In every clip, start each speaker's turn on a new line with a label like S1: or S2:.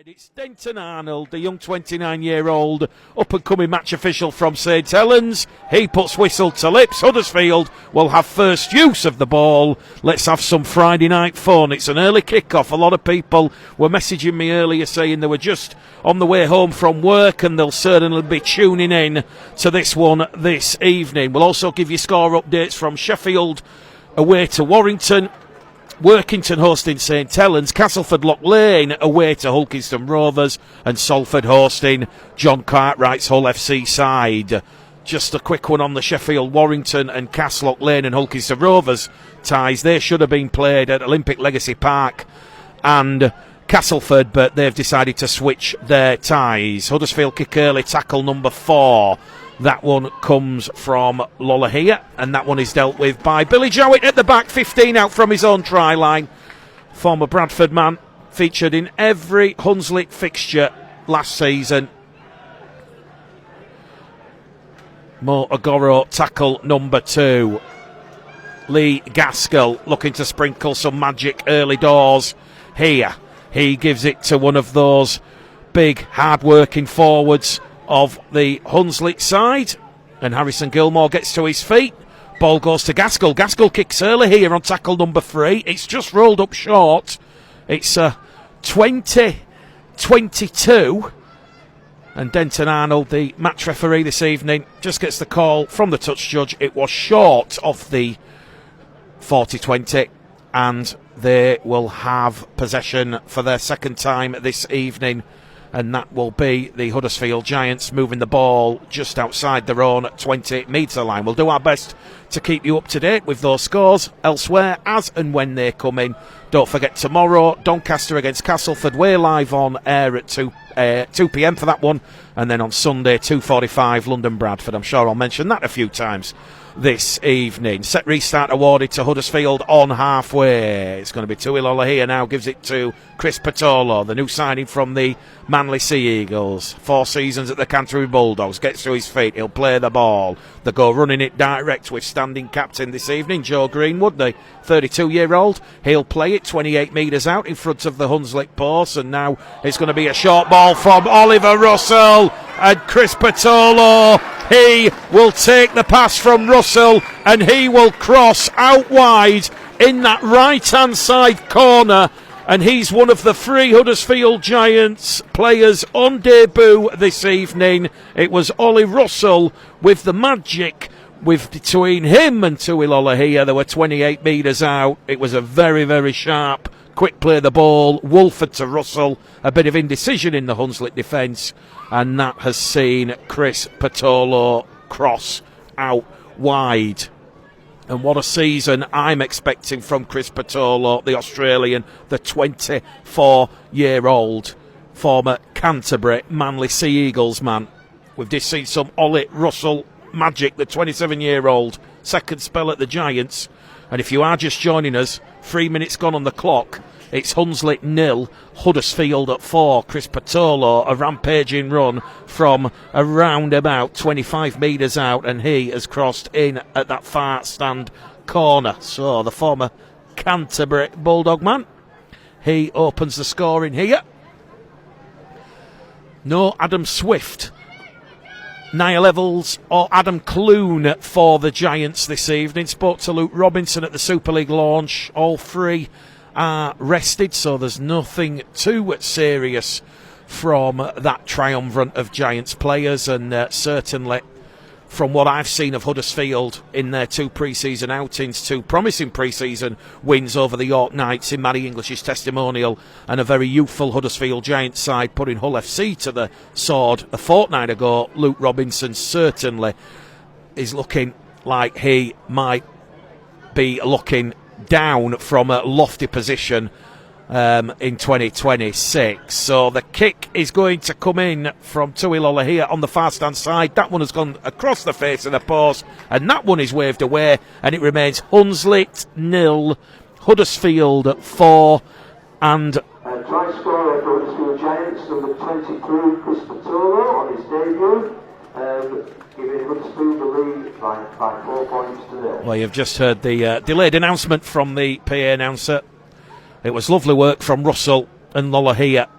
S1: It's Denton Arnold, the young 29-year-old up-and-coming match official from St Helens. He puts whistle to lips. Huddersfield will have first use of the ball. Let's have some Friday night fun. It's an early kick-off. A lot of people were messaging me earlier saying they were just on the way home from work, and they'll certainly be tuning in to this one this evening. We'll also give you score updates from Sheffield away to Warrington, Workington hosting St Helens, Castleford Loch Lane away to Hulkington Rovers, and Salford hosting John Cartwright's Hull FC side. Just a quick one on the Sheffield, Warrington and Castle Loch Lane and Hulkington Rovers ties. They should have been played at Olympic Legacy Park and Castleford, but they've decided to switch their ties. Huddersfield kick early, tackle number 4. That one comes from Lollahea, and that one is dealt with by Billy Jowett at the back, 15 out from his own try line. Former Bradford man, featured in every Hunslet fixture last season. Mo Agoro, tackle number 2. Lee Gaskell looking to sprinkle some magic early doors here. He gives it to one of those big, hard-working forwards of the Hunslet side, and Harrison Gilmore gets to his feet. Ball goes to Gaskell. Gaskell kicks early here on tackle number 3. It's just rolled up short. It's 20-22, and Denton Arnold, the match referee this evening, just gets the call from the touch judge. It was short of the 40-20, and they will have possession for their second time this evening, and that will be the Huddersfield Giants moving the ball just outside their own 20-metre line. We'll do our best to keep you up to date with those scores elsewhere as and when they come in. Don't forget, tomorrow, Doncaster against Castleford. We're live on air at 2 p.m. for that one, and then on Sunday, 2:45, London Bradford. I'm sure I'll mention that a few times this evening. Set restart awarded to Huddersfield on halfway. It's going to be Tui Lollahea now, gives it to Chris Patolo, the new signing from the Manly Sea Eagles. 4 seasons at the Canterbury Bulldogs. Gets to his feet, he'll play the ball. They go running it direct with standing captain this evening, Joe Greenwood, the 32-year-old. He'll play it 28 metres out in front of the Hunslet post, and now it's going to be a short ball from Oliver Russell, and Chris Patolo, he will take the pass from Russell, and he will cross out wide in that right-hand side corner, and he's one of the 3 Huddersfield Giants players on debut this evening. It was Ollie Russell with the magic. With between him and Tui Lollahea, they were 28 metres out. It was a very, very sharp, quick play of the ball. Wolford to Russell. A bit of indecision in the Hunslet defence, and that has seen Chris Patolo cross out wide. And what a season I'm expecting from Chris Patolo, the Australian, the 24-year-old former Canterbury Manly Sea Eagles man. We've just seen some Ollie Russell magic, the 27-year-old, second spell at the Giants. And if you are just joining us, 3 minutes gone on the clock. It's Hunslet 0, Huddersfield at 4. Chris Patolo, a rampaging run from around about 25 metres out, and he has crossed in at that far stand corner. So the former Canterbury Bulldog man, he opens the scoring here. No Adam Swift, Niall Evans or Adam Clune for the Giants this evening. Spoke to Luke Robinson at the Super League launch. All 3 are rested, so there's nothing too serious from that triumvirate of Giants players, and certainly from what I've seen of Huddersfield in their 2 pre-season outings, 2 promising pre-season wins over the York Knights in Matty English's testimonial, and a very youthful Huddersfield Giants side putting Hull FC to the sword a fortnight ago. Luke Robinson certainly is looking like he might be looking down from a lofty position in 2026. So the kick is going to come in from Tui Lollahea on the far stand side. That one has gone across the face of the post, and that one is waved away, and it remains Hunslet 0, Huddersfield 4, and
S2: try scorer for Huddersfield Giants, number 23, Chris Patolo on his debut, giving Huddersfield the lead by 4 points to 0.
S1: Well, you've just heard the delayed announcement from the PA announcer. It was lovely work from Russell and Lollahea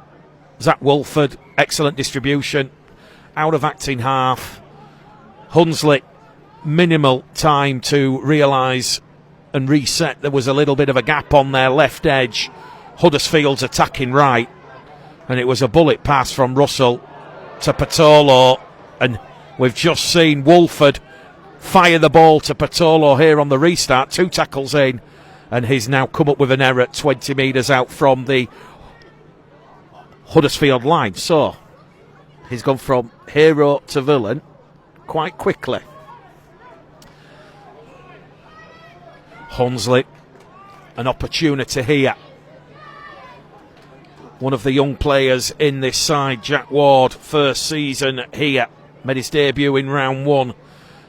S1: Zach Wolford, excellent distribution, out of acting half. Hunslet, minimal time to realise and reset. There was a little bit of a gap on their left edge. Huddersfield's attacking right, and it was a bullet pass from Russell to Patolo, and we've just seen Wolford fire the ball to Patolo here on the restart. 2 tackles in, and he's now come up with an error 20 metres out from the Huddersfield line. So he's gone from hero to villain quite quickly. Hunslet, an opportunity here. One of the young players in this side, Jack Ward, first season here, made his debut in round 1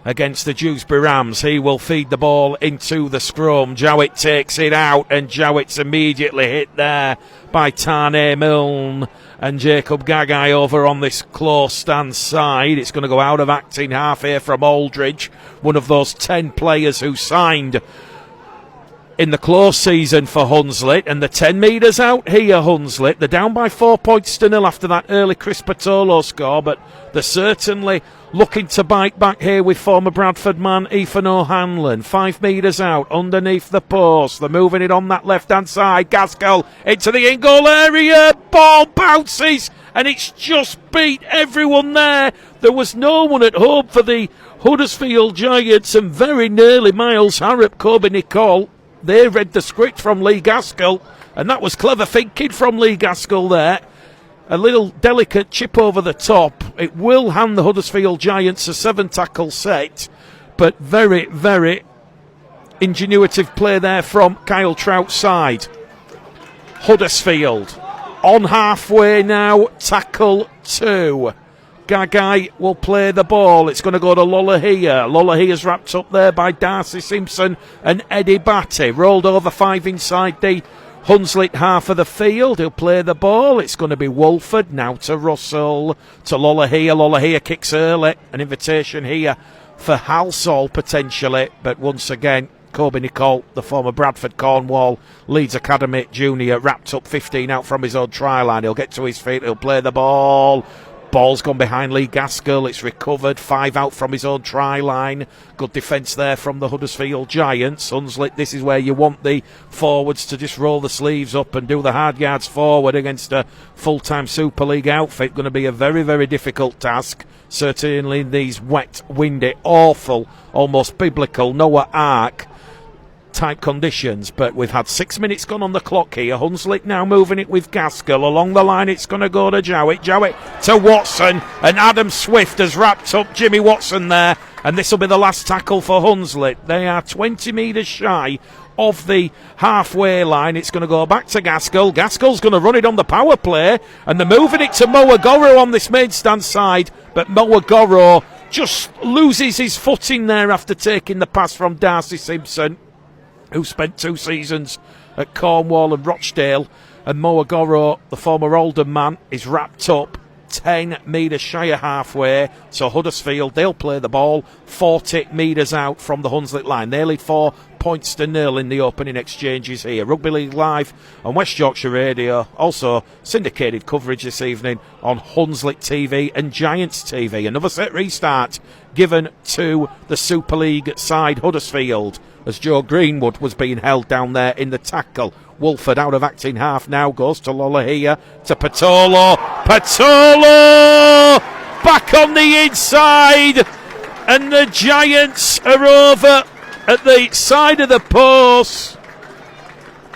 S1: against the Dewsbury Rams. He will feed the ball into the scrum. Jowett takes it out, and Jowett's immediately hit there by Tane Milne and Jacob Gagai over on this close stand side. It's going to go out of acting half here from Aldridge, one of those 10 players who signed in the close season for Hunslet, and the 10 metres out here, Hunslet. They're down by 4 points to 0 after that early Chris Patolo score, but they're certainly looking to bite back here with former Bradford man Ethan O'Hanlon. 5 metres out underneath the post. They're moving it on that left-hand side. Gaskell into the in-goal area. Ball bounces, and it's just beat everyone there. There was no one at home for the Huddersfield Giants, and very nearly Miles Harrop, Kobe Nicole. They read the script from Lee Gaskell, and that was clever thinking from Lee Gaskell there. A little delicate chip over the top. It will hand the Huddersfield Giants a 7-tackle set, but very, very ingenuitive play there from Kyle Trout's side. Huddersfield on halfway now, tackle 2. Gagai will play the ball. It's going to go to Lolohea. Lolohea's wrapped up there by Darcy Simpson and Eddie Batty. Rolled over 5 inside the Hunslet half of the field. He'll play the ball. It's going to be Wolford now to Russell, to Lolohea. Lolohea kicks early. An invitation here for Halsall potentially, but once again Kobe Nicole, the former Bradford Cornwall Leeds Academy junior, wrapped up 15 out from his own try line. He'll get to his feet. He'll play the ball. Ball's gone behind Lee Gaskell. It's recovered. 5 out from his own try line. Good defence there from the Huddersfield Giants. Hunslet, this is where you want the forwards to just roll the sleeves up and do the hard yards forward against a full-time Super League outfit. Going to be a very, very difficult task. Certainly in these wet, windy, awful, almost biblical Noah Ark type conditions, but we've had 6 minutes gone on the clock here. Hunslet now moving it with Gaskell along the line. It's going to go to Jowett to Watson, and Adam Swift has wrapped up Jimmy Watson there, and this will be the last tackle for Hunslet. They are 20 metres shy of the halfway line. It's going to go back to Gaskell. Gaskell's going to run it on the power play, and they're moving it to Moagoro on this main stand side, but Moagoro just loses his footing there after taking the pass from Darcy Simpson, who spent 2 seasons at Cornwall and Rochdale. And Moagoro, the former Oldham man, is wrapped up 10 metres shy of halfway. So Huddersfield, they'll play the ball 40 metres out from the Hunslet line. They lead 4 points to 0 in the opening exchanges here. Rugby League Live on West Yorkshire Radio. Also syndicated coverage this evening on Hunslet TV and Giants TV. Another set restart given to the Super League side Huddersfield, as Joe Greenwood was being held down there in the tackle. Wolford out of acting half now, goes to Lolohea, to Patolo. Patolo back on the inside, and the Giants are over at the side of the post.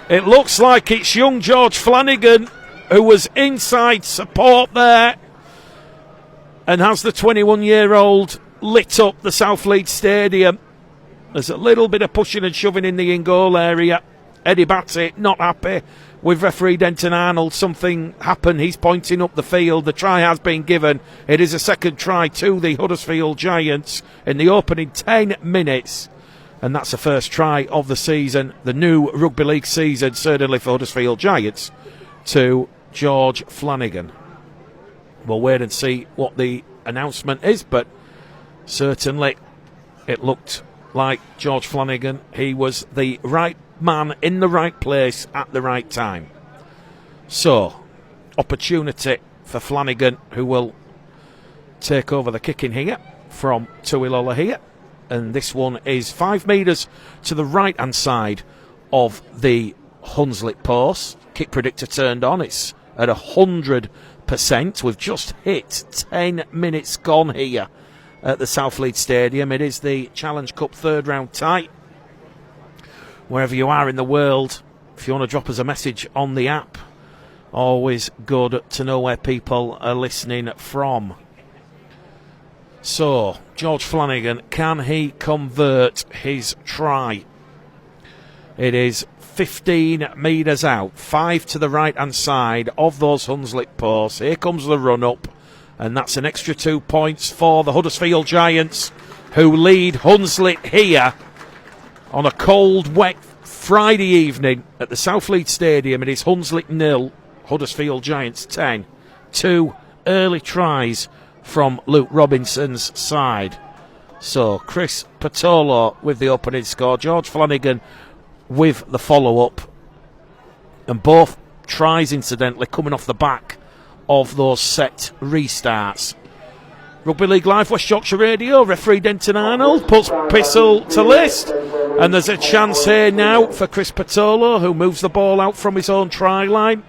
S1: It looks like it's young George Flanagan who was inside support there, and has the 21-year-old lit up the South Leeds Stadium. There's a little bit of pushing and shoving in the in-goal area. Eddie Batty not happy with referee Denton Arnold. Something happened. He's pointing up the field. The try has been given. It is a second try to the Huddersfield Giants in the opening 10 minutes. And that's the first try of the season, the new Rugby League season, certainly for Huddersfield Giants, to George Flanagan. We'll wait and see what the announcement is, but certainly it looked like George Flanagan. He was the right man in the right place at the right time. So, opportunity for Flanagan, who will take over the kicking here from Tuilola here. And this one is 5 metres to the right-hand side of the Hunslet post. Kick predictor turned on. It's at 100%. We've just hit 10 minutes gone here at the South Leeds Stadium. It is the Challenge Cup third round tie. Wherever you are in the world, if you want to drop us a message on the app, always good to know where people are listening from. So, George Flanagan, can he convert his try? It is 15 metres out, 5 to the right-hand side of those Hunslet posts. Here comes the run-up, and that's an extra 2 points for the Huddersfield Giants, who lead Hunslet here on a cold, wet Friday evening at the South Leeds Stadium. It is Hunslet 0, Huddersfield Giants 10. 2 early tries from Luke Robinson's side. So Chris Patolo with the opening score, George Flanagan with the follow-up, and both tries incidentally coming off the back of those set restarts. Rugby League Live, West Yorkshire Radio, referee Denton Arnold puts Pissel to list, and there's a chance here now for Chris Patolo, who moves the ball out from his own try line.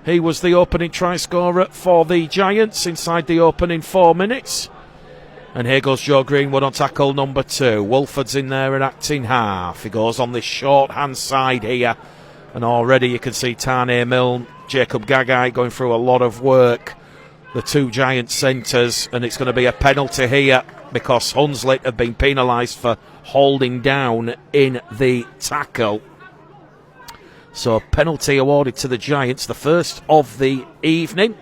S1: He was the opening try scorer for the Giants inside the opening 4 minutes. And here goes Joe Greenwood on tackle number 2. Wolford's in there at acting half. He goes on this short hand side here. And already you can see Tane Milne, Jacob Gagai going through a lot of work. The 2 Giant centres. And it's going to be a penalty here because Hunslet have been penalised for holding down in the tackle. So penalty awarded to the Giants, the first of the evening.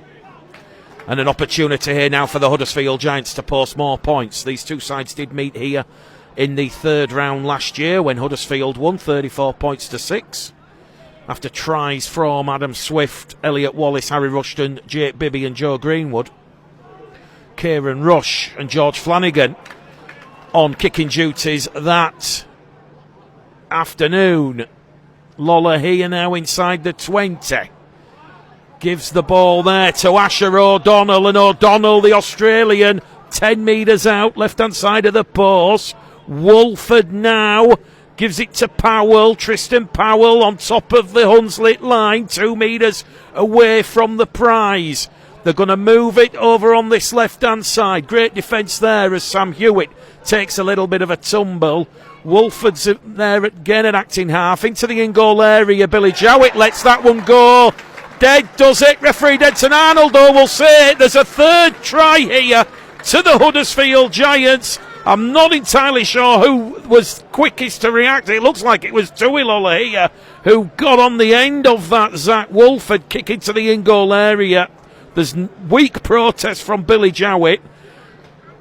S1: And an opportunity here now for the Huddersfield Giants to post more points. These two sides did meet here in the third round last year when Huddersfield won 34 points to 6. After tries from Adam Swift, Elliot Wallace, Harry Rushton, Jake Bibby and Joe Greenwood. Kieran Rush and George Flanagan on kicking duties that afternoon. Lola here now inside the 20. Gives the ball there to Asher O'Donnell, and O'Donnell, the Australian, 10 metres out, left-hand side of the post. Wolford now gives it to Powell, Tristan Powell on top of the Hunslet line, 2 metres away from the prize. They're going to move it over on this left-hand side. Great defence there as Sam Hewitt takes a little bit of a tumble. Wolford's there again at acting half, into the in-goal area. Billy Jowett lets that one go. Dead does it. Referee Denton Arnold, though, will say it. There's a third try here to the Huddersfield Giants. I'm not entirely sure who was quickest to react. It looks like it was Tuilola here who got on the end of that Zach Wolford kick into the in-goal area. There's weak protest from Billy Jowett.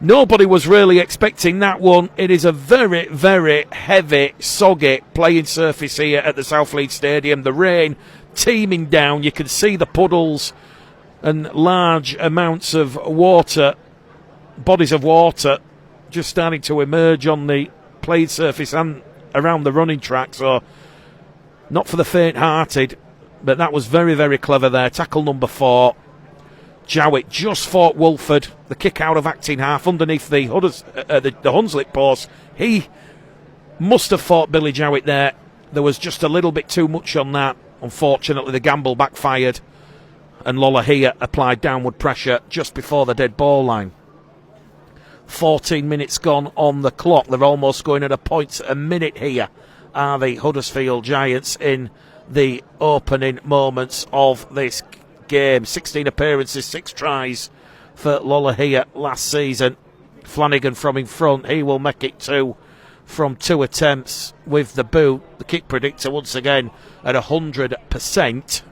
S1: Nobody was really expecting that one. It is a very, very heavy, soggy playing surface here at the South Leeds Stadium. The rain teeming down. You can see the puddles and large amounts of water, bodies of water, just starting to emerge on the playing surface and around the running track. So, not for the faint-hearted, but that was very, very clever there. Tackle number 4. Jowett just fought Wolford. The kick out of acting half underneath the Hunslet post. He must have fought Billy Jowett there. There was just a little bit too much on that. Unfortunately, the gamble backfired, and Lola here applied downward pressure just before the dead ball line. 14 minutes gone on the clock. They're almost going at a point a minute here, are the Huddersfield Giants in the opening moments of this game. 16 appearances, 6 tries for Lola here last season. Flanagan from in front. He will make it 2 from 2 attempts with the boot. The kick predictor once again at 100%.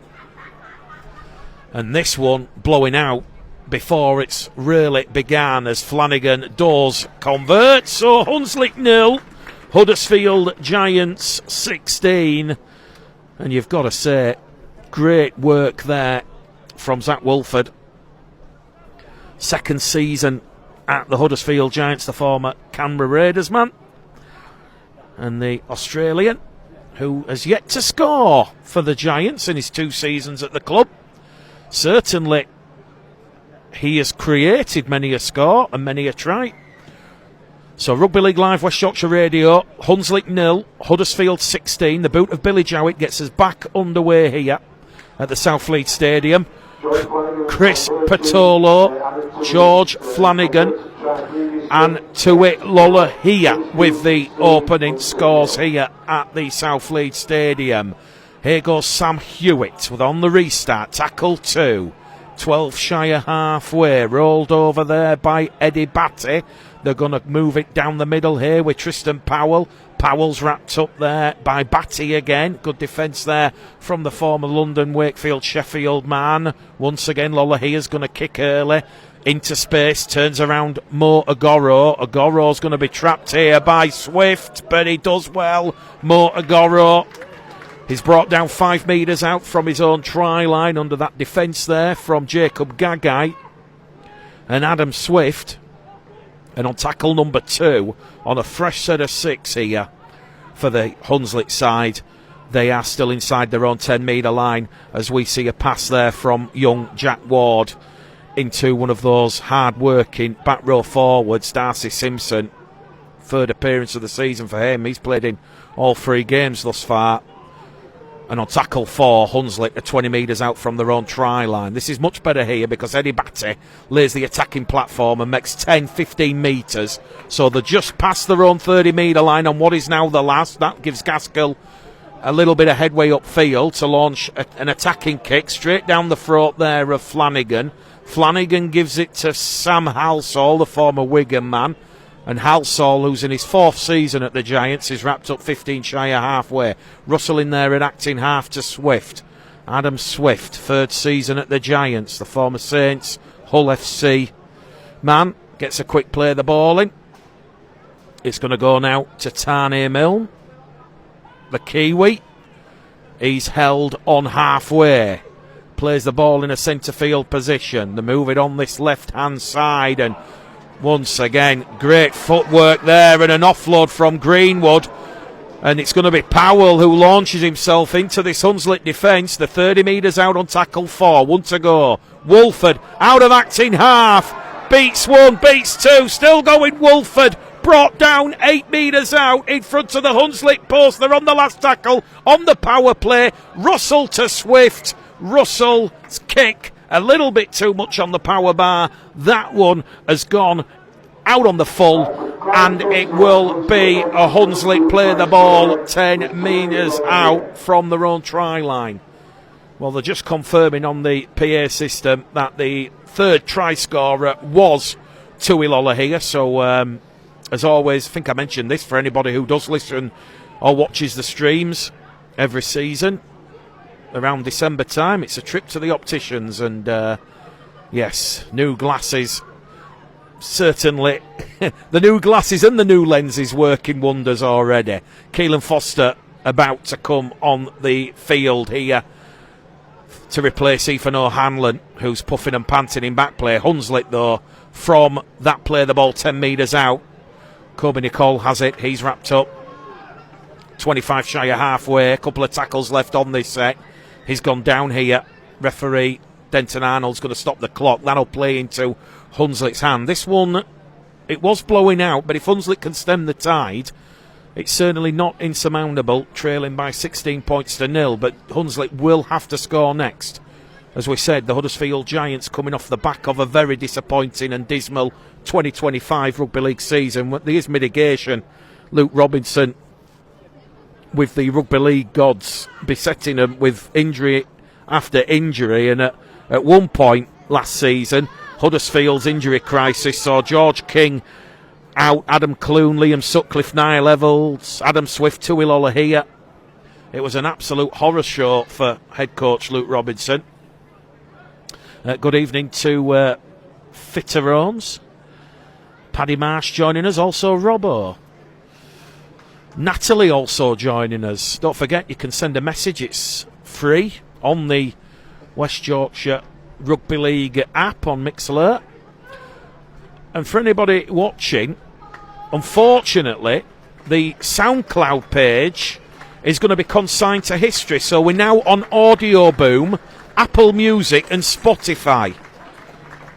S1: And this one blowing out before it's really began as Flanagan does convert. So Hunslet 0, Huddersfield Giants 16. And you've got to say, great work there from Zach Wolford. Second season at the Huddersfield Giants, the former Canberra Raiders man. And the Australian, who has yet to score for the Giants in his 2 seasons at the club. Certainly he has created many a score and many a try. So Rugby League Live, West Yorkshire Radio, Hunslet 0, Huddersfield 16. The boot of Billy Jowett gets us back underway here at the Southfleet Stadium. Chris Patolo, George Flanagan and Tuit Lola here with the opening scores here at the Southfleet Stadium. Here goes Sam Hewitt with on the restart, tackle 2. 12 shy of halfway, rolled over there by Eddie Batty. They're going to move it down the middle here with Tristan Powell. Powell's wrapped up there by Batty again. Good defence there from the former London, Wakefield, Sheffield man. Once again, Lolahia's going to kick early into space, turns around Mo Agoro. Agoro's going to be trapped here by Swift, but he does well. Mo Agoro. He's brought down 5 metres out from his own try line under that defence there from Jacob Gagai and Adam Swift. And on tackle number 2, on a fresh set of 6 here for the Hunslet side, they are still inside their own 10-metre line as we see a pass there from young Jack Ward into one of those hard-working back row forwards, Darcy Simpson. 3rd appearance of the season for him. He's played in all 3 games thus far. And on tackle 4, Hunslet are 20 metres out from their own try line. This is much better here because Eddie Batty lays the attacking platform and makes 10-15 metres. So they're just past their own 30-metre line on what is now the last. That gives Gaskell a little bit of headway upfield to launch an attacking kick straight down the throat there of Flanagan. Flanagan gives it to Sam Halsall, the former Wigan man. And Halsall, who's in his 4th season at the Giants, is wrapped up 15 shy of halfway. Russell in there at acting half to Swift. Adam Swift, 3rd season at the Giants, the former Saints, Hull FC man, gets a quick play of the ball in. It's going to go now to Tane Milne, the Kiwi. He's held on halfway. Plays the ball in a centre field position. They move it on this left-hand side and once again, great footwork there and an offload from Greenwood. And it's going to be Powell who launches himself into this Hunslet defence. The 30 metres out on tackle 4. 1 to go. Wolford out of acting half. Beats 1, beats 2. Still going Wolford. Brought down 8 metres out in front of the Hunslet post. They're on the last tackle on the power play. Russell to Swift. Russell's kick. A little bit too much on the power bar. That one has gone out on the full, and it will be a Hunslet play the ball 10 metres out from their own try line. Well, they're just confirming on the PA system that the 3rd try scorer was Tui Lolohea. So, as always, I think I mentioned this for anybody who does listen or watches the streams every season. Around December time, it's a trip to the opticians, and yes, new glasses. Certainly, the new glasses and the new lenses working wonders already. Keelan Foster about to come on the field here to replace Ethan O'Hanlon, who's puffing and panting in back play. Hunslet, though, from that play the ball 10 metres out. Kobe Nicole has it. He's wrapped up 25 shy of halfway. A couple of tackles left on this set. He's gone down here. Referee Denton Arnold's going to stop the clock. That'll play into Hunslet's hand. This one, it was blowing out, but if Hunslet can stem the tide, it's certainly not insurmountable, trailing by 16 points to 0, but Hunslet will have to score next. As we said, the Huddersfield Giants coming off the back of a very disappointing and dismal 2025 Rugby League season. There is mitigation. Luke Robinson, with the Rugby League gods besetting them with injury after injury, and at one point last season, Huddersfield's injury crisis saw George King out, Adam Clune, Liam Sutcliffe, Niall Evans, Adam Swift, Tui Lolohea. It was an absolute horror show for head coach Luke Robinson. Good evening to Fitterones. Paddy Marsh joining us, also Robbo. Natalie also joining us. Don't forget, you can send a message. It's free on the West Yorkshire Rugby League app on Mixalert. And for anybody watching, unfortunately, the SoundCloud page is going to be consigned to history. So we're now on Audio Boom, Apple Music and Spotify.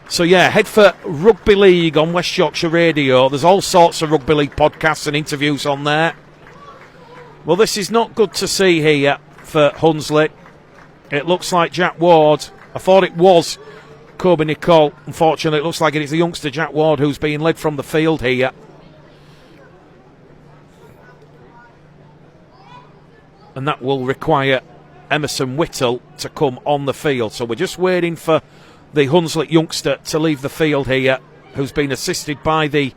S1: So yeah, head for Rugby League on West Yorkshire Radio. There's all sorts of Rugby League podcasts and interviews on there. Well, this is not good to see here for Hunslet. It looks like Jack Ward. I thought it was Kobe Nicole. Unfortunately, it looks like it's the youngster Jack Ward who's being led from the field here. And that will require Emerson Whittle to come on the field. So we're just waiting for the Hunslet youngster to leave the field here, who's been assisted by the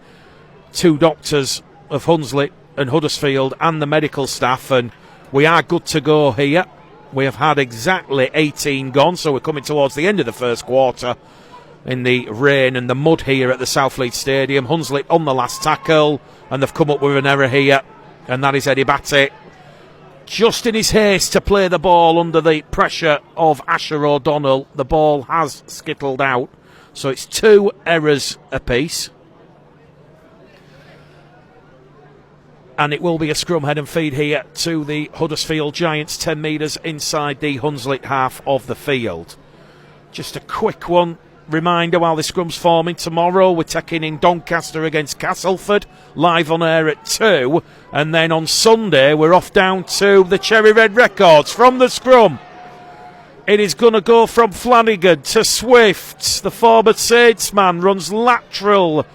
S1: two doctors of Hunslet and Huddersfield and the medical staff, and we are good to go here. We have had exactly 18 gone, so we're coming towards the end of the first quarter in the rain and the mud here at the South Leeds Stadium. Hunslet on the last tackle, and they've come up with an error here, and that is Eddie Batty. Just in his haste to play the ball under the pressure of Asher O'Donnell, the ball has skittled out. So it's 2 errors apiece. And it will be a scrum head and feed here to the Huddersfield Giants, 10 metres inside the Hunslet half of the field. Just a quick one. Reminder while the scrum's forming tomorrow, we're taking in Doncaster against Castleford, live on air at 2. And then on Sunday, we're off down to the Cherry Red Records from the scrum. It is going to go from Flanagan to Swift. The forward Sadesman runs lateral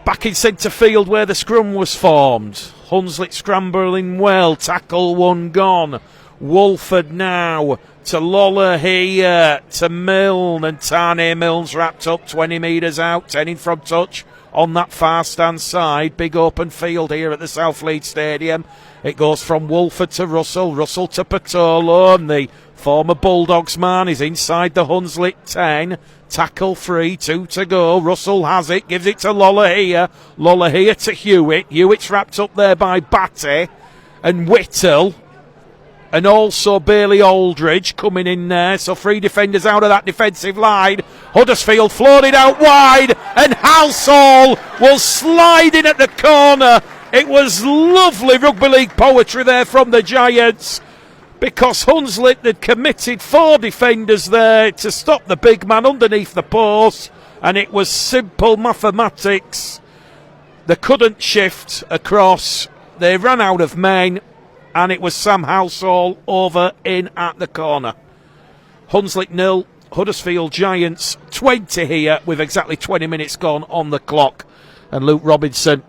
S1: back in centre field where the scrum was formed. Hunslet scrambling well, tackle 1 gone. Wolford now to Lola here to Milne, and Tane Milne's wrapped up 20 metres out, 10 in from touch on that far stand side. Big open field here at the South Leeds Stadium. It goes from Wolford to Russell, Russell to Patolo, and the former Bulldogs man is inside the Hunslet 10. Tackle 3, 2 to go. Russell has it, gives it to Lola here to Hewitt. Hewitt's wrapped up there by Batty and Whittle. And also Bailey Aldridge coming in there. So 3 defenders out of that defensive line. Huddersfield floated out wide, and Halsall will slide in at the corner. It was lovely rugby league poetry there from the Giants, because Hunslet had committed 4 defenders there to stop the big man underneath the post, and it was simple mathematics. They couldn't shift across. They ran out of men. And it was Sam Halsall over in at the corner. Hunslet 0, Huddersfield Giants 20 here with exactly 20 minutes gone on the clock. And Luke Robinson,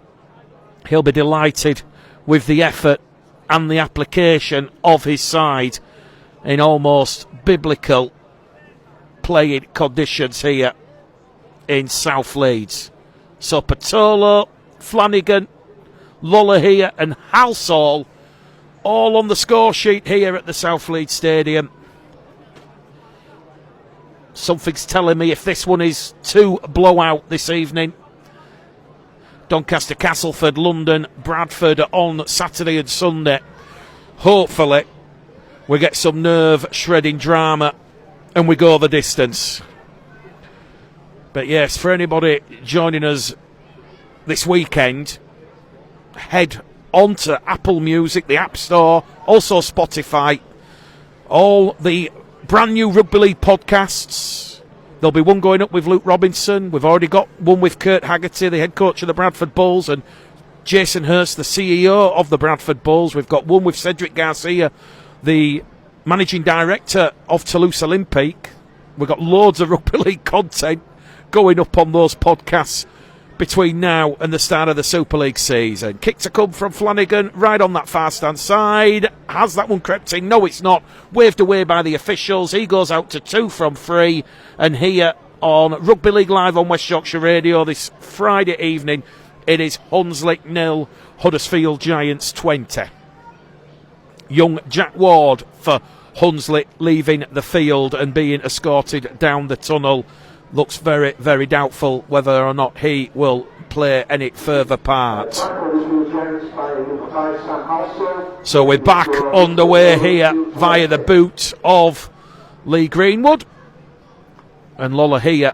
S1: he'll be delighted with the effort and the application of his side in almost biblical playing conditions here in South Leeds. So Patolo, Flanagan, Lola here and Halsall all on the score sheet here at the South Leeds Stadium. Something's telling me if this one is to blowout this evening. Doncaster, Castleford, London, Bradford on Saturday and Sunday. Hopefully we get some nerve shredding drama and we go the distance. But yes, for anybody joining us this weekend, head onto Apple Music, the App Store, also Spotify, all the brand new Rugby League podcasts. There'll be one going up with Luke Robinson. We've already got one with Kurt Haggerty, the head coach of the Bradford Bulls, and Jason Hurst, the CEO of the Bradford Bulls. We've got one with Cedric Garcia, the managing director of Toulouse Olympique. We've got loads of Rugby League content going up on those podcasts between now and the start of the Super League season. Kick to come from Flanagan, right on that far stand side. Has that one crept in? No, it's not. Waved away by the officials. He goes out to 2 from 3. And here on Rugby League Live on West Yorkshire Radio this Friday evening, it is Hunslet 0, Huddersfield Giants 20. Young Jack Ward for Hunslet leaving the field and being escorted down the tunnel. Looks very, very doubtful whether or not he will play any further part. So we're back underway here via the boot of Lee Greenwood. And Lola here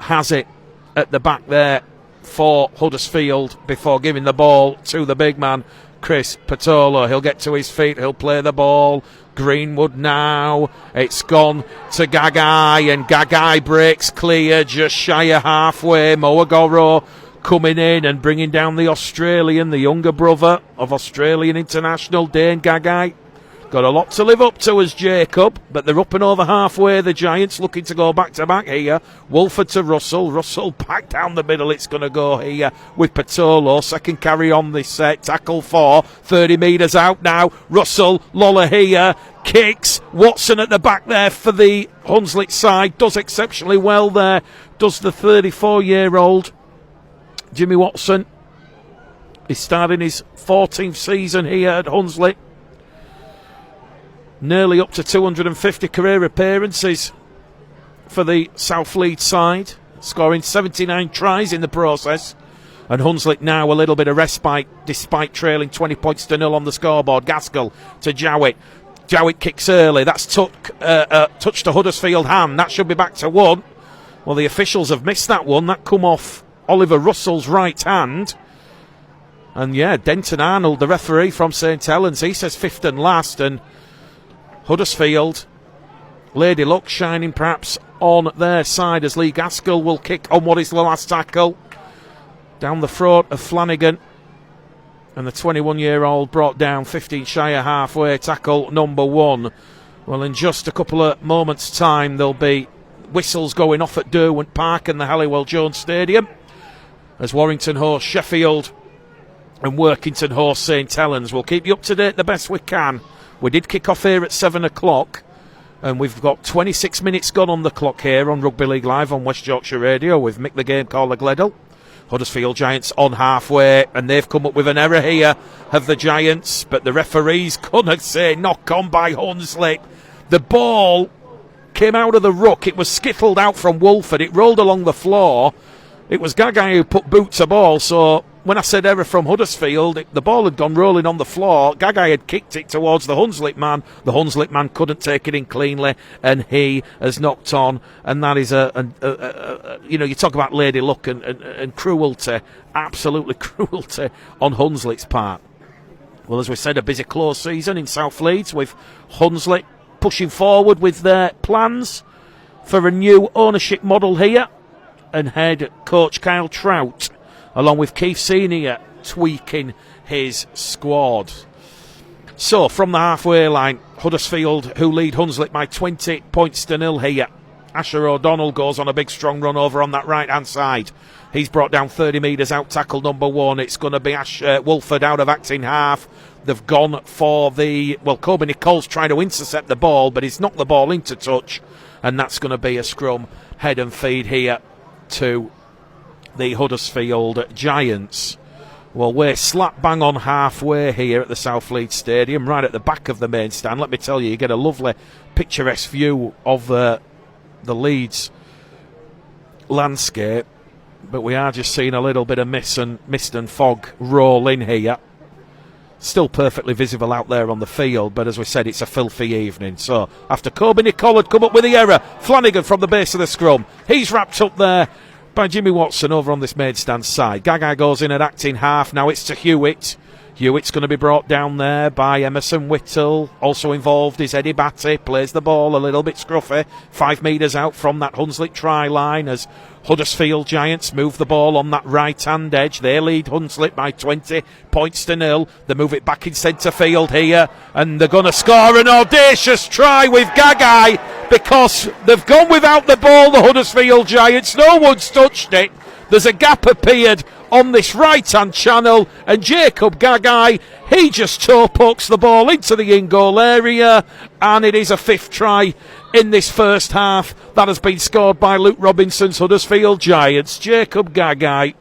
S1: has it at the back there for Huddersfield before giving the ball to the big man, Chris Patolo. He'll get to his feet. He'll play the ball. Greenwood now. It's gone to Gagai, and Gagai breaks clear just shy of halfway. Moagoro coming in and bringing down the Australian, the younger brother of Australian international Dane Gagai. Got a lot to live up to as Jacob, but they're up and over halfway, the Giants, looking to go back-to-back here. Wolford to Russell. Russell back down the middle. It's going to go here with Patolo. Second carry on this set. Tackle 4. 30 metres out now. Russell, Lola here. Kicks. Watson at the back there for the Hunslet side. Does exceptionally well there. Does the 34-year-old Jimmy Watson. He's starting his 14th season here at Hunslet. Nearly up to 250 career appearances for the South Leeds side, scoring 79 tries in the process. And Hunslet now a little bit of respite despite trailing 20 points to 0 on the scoreboard. Gaskell to Jowett. Jowett kicks early. That's touch to Huddersfield hand. That should be back to 1. Well, the officials have missed that one. That come off Oliver Russell's right hand. And yeah, Denton Arnold, the referee from St Helens, he says 5th and last. And Huddersfield, Lady Luck shining perhaps on their side as Lee Gaskell will kick on what is the last tackle. Down the throat of Flanagan. And the 21-year-old brought down 15 shy of halfway, tackle number 1. Well, in just a couple of moments' time, there'll be whistles going off at Derwent Park and the Halliwell Jones Stadium as Warrington host Sheffield and Workington host St Helens. We'll keep you up to date the best we can. We did kick off here at 7 o'clock, and we've got 26 minutes gone on the clock here on Rugby League Live on West Yorkshire Radio with Mick the Game Caller Gledel. Huddersfield Giants on halfway, and they've come up with an error here of the Giants, but the referee's gonna say knock on by Hunslet. The ball came out of the ruck. It was skittled out from Wolford. It rolled along the floor. It was Gagai who put boot to ball, so when I said error from Huddersfield, the ball had gone rolling on the floor. Gagai had kicked it towards the Hunslet man. The Hunslet man couldn't take it in cleanly, and he has knocked on. And that is you talk about lady luck and cruelty, absolutely cruelty on Hunslet's part. Well, as we said, a busy close season in South Leeds with Hunslet pushing forward with their plans for a new ownership model here, and head coach Kyle Trout, along with Keith Senior, tweaking his squad. So, from the halfway line, Huddersfield, who lead Hunslet by 20 points to 0 here. Asher O'Donnell goes on a big strong run over on that right-hand side. He's brought down 30 metres out, tackle number 1. It's going to be Wolford out of acting half. They've gone for Kobe Nicole's trying to intercept the ball, but he's knocked the ball into touch, and that's going to be a scrum, head and feed here to the Huddersfield Giants. Well, we're slap bang on halfway here at the South Leeds Stadium, right at the back of the main stand. Let me tell you, you get a lovely picturesque view of the Leeds landscape, but we are just seeing a little bit of mist and fog roll in here. Still perfectly visible out there on the field, but as we said, it's a filthy evening. So after Kobe Nicole had come up with the error, Flanagan from the base of the scrum, he's wrapped up there by Jimmy Watson over on this main stand side. Gagai goes in at acting half. Now it's to Hewitt. Hewitt's going to be brought down there by Emerson Whittle. Also involved is Eddie Batty. Plays the ball a little bit scruffy. 5 metres out from that Hunslet try line as Huddersfield Giants move the ball on that right-hand edge. They lead Hunslet by 20 points to 0. They move it back in centre field here, and they're going to score an audacious try with Gagai because they've gone without the ball, the Huddersfield Giants. No one's touched it. There's a gap appeared on this right-hand channel, and Jacob Gagai, he just toe pokes the ball into the in-goal area, and it is a 5th try in this first half that has been scored by Luke Robinson's Huddersfield Giants. Jacob Gagai,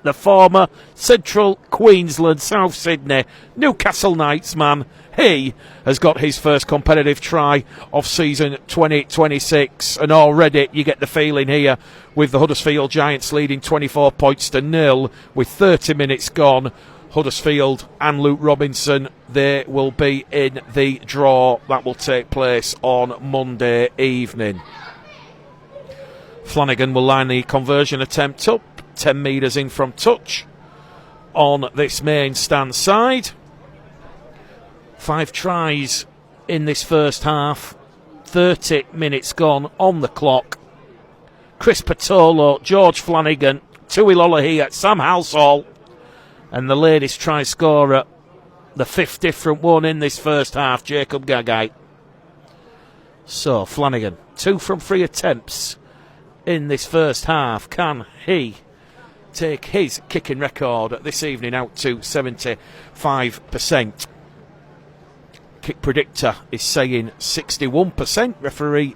S1: the former Central Queensland, South Sydney, Newcastle Knights man, he has got his first competitive try of season 2026, and already you get the feeling here with the Huddersfield Giants leading 24 points to 0 with 30 minutes gone. Huddersfield and Luke Robinson, they will be in the draw that will take place on Monday evening. Flanagan will line the conversion attempt up, 10 metres in from touch. on this main stand side. 5 tries in this first half. 30 minutes gone on the clock. Chris Patolo, George Flanagan, Tui Lolohea, Sam Halsall, and the latest try scorer, the 5th different one in this first half, Jacob Gagai. So, Flanagan, 2 from 3 attempts in this first half. Can he take his kicking record this evening out to 75%? Kick predictor is saying 61%. Referee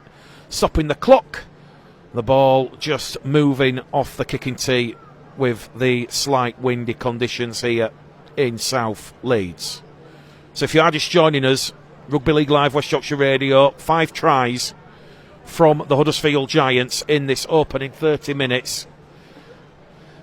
S1: stopping the clock. The ball just moving off the kicking tee with the slight windy conditions here in South Leeds. So if you are just joining us, Rugby League Live West Yorkshire Radio, 5 tries from the Huddersfield Giants in this opening 30 minutes,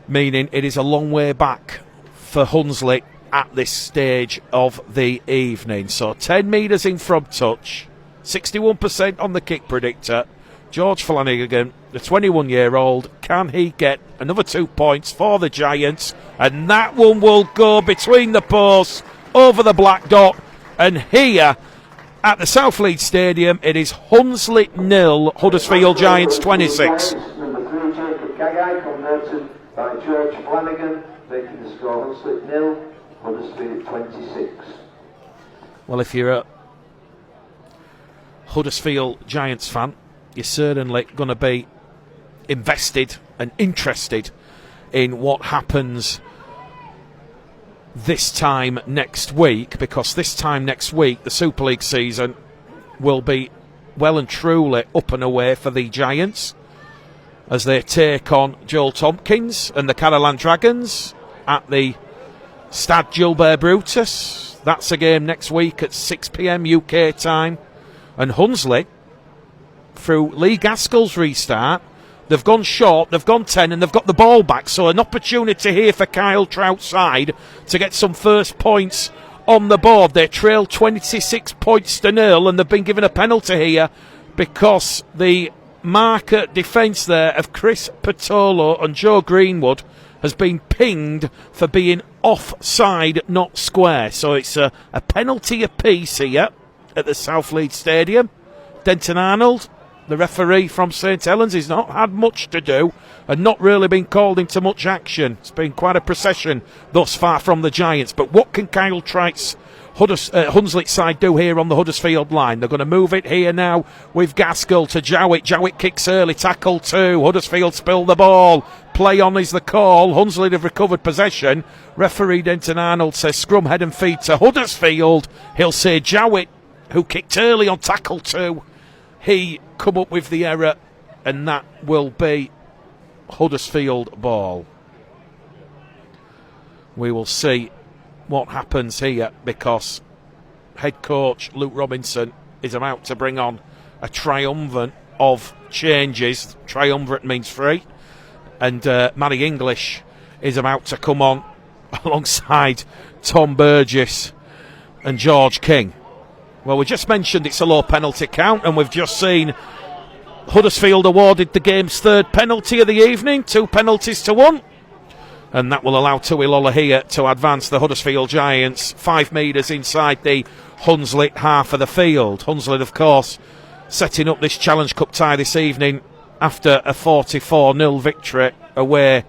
S1: meaning it is a long way back for Hunslet at this stage of the evening. So 10 metres in from touch, 61% on the kick predictor. George Flanagan, the 21-year-old, can he get another 2 points for the Giants? And that one will go between the posts, over the black dot. And here at the South Leeds Stadium, it is Hunslet 0, Huddersfield Giants 26.
S2: Number 3, Jacob Gagai, converted by George Flanagan, making the score Hunslet 0, Huddersfield 26.
S1: Well, if you're a Huddersfield Giants fan, you're certainly going to be invested and interested in what happens this time next week, because this time next week the Super League season will be well and truly up and away for the Giants as they take on Joel Tompkins and the Caroline Dragons at the Stade Gilbert Brutus. That's a game next week at 6 p.m. UK time. And Hunslet, through Lee Gaskell's restart, they've gone short, they've gone 10 and they've got the ball back. So an opportunity here for Kyle Trout's side to get some first points on the board. They trail 26 points to 0 and they've been given a penalty here because the marker defence there of Chris Patolo and Joe Greenwood has been pinged for being offside, not square. So it's a penalty apiece here at the South Leeds Stadium. Denton Arnold, the referee from St Helens, has not had much to do and not really been called into much action. It's been quite a procession thus far from the Giants. But what can Kyle Tright's Hunslet side do here on the Huddersfield line? They're going to move it here now with Gaskell to Jowett. Jowett kicks early, tackle 2. Huddersfield spill the ball. Play on is the call. Hunslet have recovered possession. Referee Denton Arnold says scrum, head and feet to Huddersfield. He'll say Jowett, who kicked early on tackle 2, he come up with the error, and that will be Huddersfield ball. We will see what happens here, because head coach Luke Robinson is about to bring on a triumvirate of changes. Triumvirate means 3, and Matty English is about to come on alongside Tom Burgess and George King. Well, we just mentioned it's a low penalty count, and we've just seen Huddersfield awarded the game's 3rd penalty of the evening, 2 penalties to 1. And that will allow Tui Lolohea to advance the Huddersfield Giants 5 metres inside the Hunslet half of the field. Hunslet, of course, setting up this Challenge Cup tie this evening after a 44-0 victory away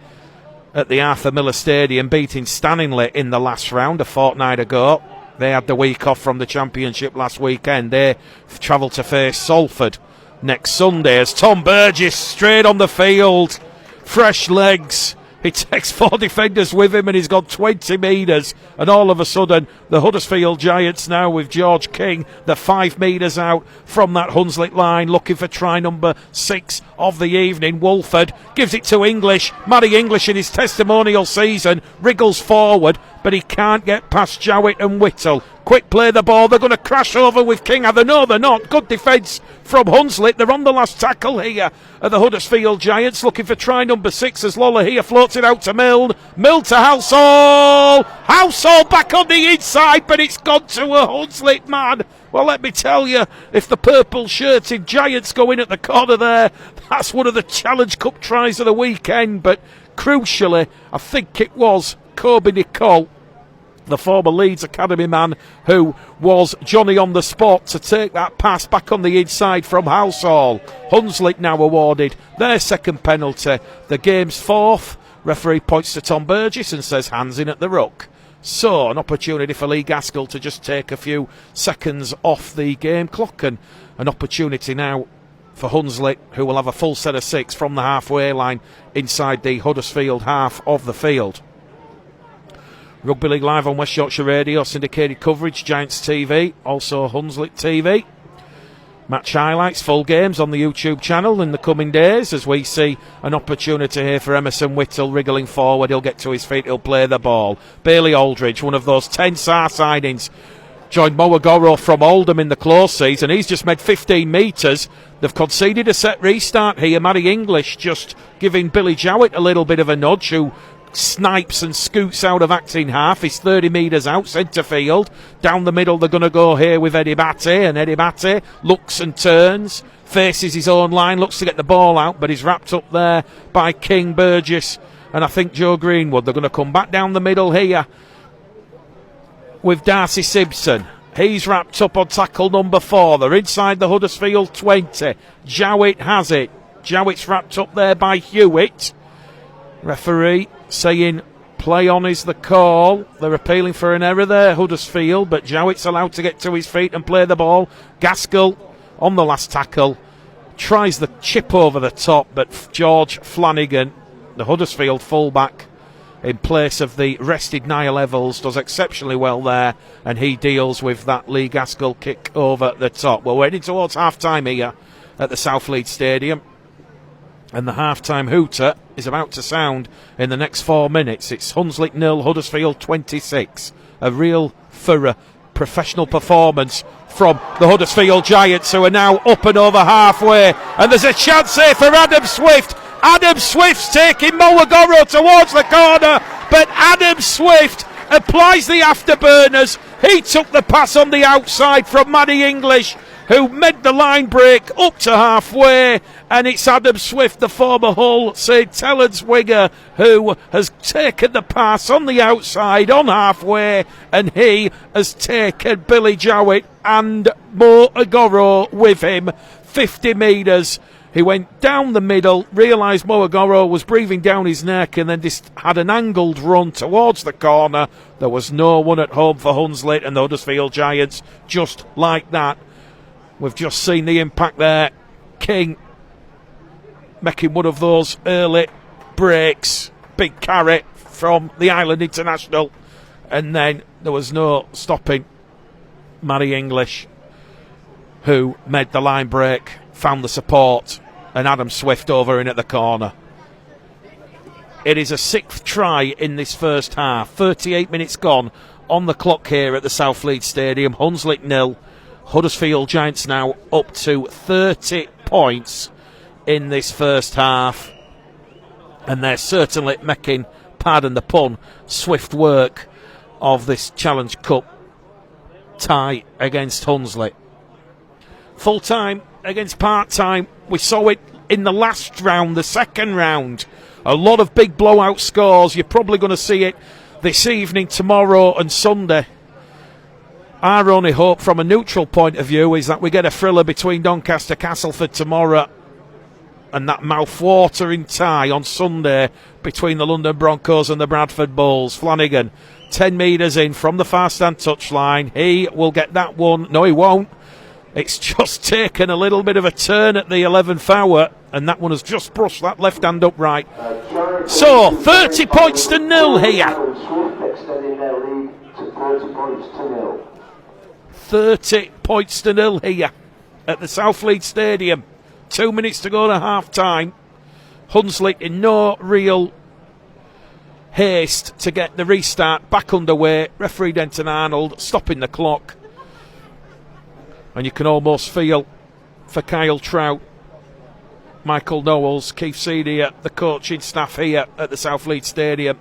S1: at the Arthur Miller Stadium, beating Stanley in the last round a fortnight ago. They had the week off from the Championship last weekend. They travel to face Salford next Sunday as Tom Burgess straight on the field. Fresh legs. He takes 4 defenders with him and he's gone 20 metres. And all of a sudden, the Huddersfield Giants now with George King, they're 5 metres out from that Hunslet line, looking for try number 6 of the evening. Wolford gives it to English. Matty English in his testimonial season wriggles forward, but he can't get past Jowett and Whittle. Quick play the ball, they're going to crash over with King. Either no, they're not. Good defence from Hunslet. They're on the last tackle here at the Huddersfield Giants, looking for try number 6 as Lolohea floats it out to Milne. Milne to Halsall. Halsall back on the inside, but it's gone to a Hunslet man. Well, let me tell you, if the purple shirted Giants go in at the corner there, that's one of the Challenge Cup tries of the weekend. But crucially, I think it was Kobe Nicole, the former Leeds Academy man who was Johnny on the spot to take that pass back on the inside from Househall. Hunslet now awarded their second penalty, the game's fourth. Referee points to Tom Burgess and says hands in at the ruck. So an opportunity for Lee Gaskell to just take a few seconds off the game clock, and an opportunity now for Hunslet, who will have a full set of 6 from the halfway line inside the Huddersfield half of the field. Rugby League Live on West Yorkshire Radio, syndicated coverage, Giants TV, also Hunslet TV. Match highlights, full games on the YouTube channel in the coming days, as we see an opportunity here for Emerson Whittle wriggling forward. He'll get to his feet, he'll play the ball. Bailey Aldridge, one of those 10 SAR signings, joined Moagoro from Oldham in the close season. He's just made 15 metres. They've conceded a set restart here. Matty English just giving Billy Jowett a little bit of a nudge, who snipes and scoots out of acting half. He's 30 metres out, centre field. Down the middle they're going to go here with Eddie Batty, and Eddie Batty looks and turns, faces his own line, looks to get the ball out, but he's wrapped up there by King, Burgess, and I think Joe Greenwood. They're going to come back down the middle here with Darcy Simpson. He's wrapped up on tackle number 4. They're inside the Huddersfield 20. Jowett has it. Jowett's wrapped up there by Hewitt. Referee saying play on is the call. They're appealing for an error there, Huddersfield, but Jowett's allowed to get to his feet and play the ball. Gaskell on the last tackle tries the chip over the top, but George Flanagan, the Huddersfield fullback, in place of the rested Niall Evans, does exceptionally well there, and he deals with that Lee Gaskell kick over the top. We're heading towards half-time here at the South Leeds Stadium, and the half-time hooter is about to sound in the next 4 minutes. It's Hunslet 0, Huddersfield 26. A real thorough professional performance from the Huddersfield Giants, who are now up and over halfway, and there's a chance here for Adam Swift. Adam Swift's taking Moagoro towards the corner, but Adam Swift applies the afterburners. He took the pass on the outside from Matty English, who made the line break up to halfway, and it's Adam Swift, the former Hull St Helens winger, who has taken the pass on the outside on halfway, and he has taken Billy Jowett and Mo Agoro with him 50 metres. He went down the middle, realised Mo Agoro was breathing down his neck, and then just had an angled run towards the corner. There was no one at home for Hunslet and the Huddersfield Giants, just like that. We've just seen the impact there. King making one of those early breaks. Big carry from the Island International. And then there was no stopping Matty English, who made the line break, found the support, and Adam Swift over in at the corner. It is a 6th try in this first half. 38 minutes gone on the clock here at the South Leeds Stadium. Hunslet 0. Huddersfield Giants now up to 30 points in this first half, and they're certainly making, pardon the pun, swift work of this Challenge Cup tie against Hunslet. Full time against part time. We saw it in the last round, the second round. A lot of big blowout scores. You're probably going to see it this evening, tomorrow and Sunday. Our only hope from a neutral point of view is that we get a thriller between Doncaster Castleford tomorrow and that mouth-watering tie on Sunday between the London Broncos and the Bradford Bulls. Flanagan, 10 metres in from the far stand touchline. He will get that one. No, he won't. It's just taken a little bit of a turn at the 11th hour, and that one has just brushed that left hand upright. So, 30 points to 0 here. 30 points to 0 here at the South Leeds Stadium. 2 minutes to go to half time. Hunslet in no real haste to get the restart back underway. Referee Denton Arnold stopping the clock. And you can almost feel for Kyle Trout, Michael Knowles, Keith Senior, the coaching staff here at the South Leeds Stadium.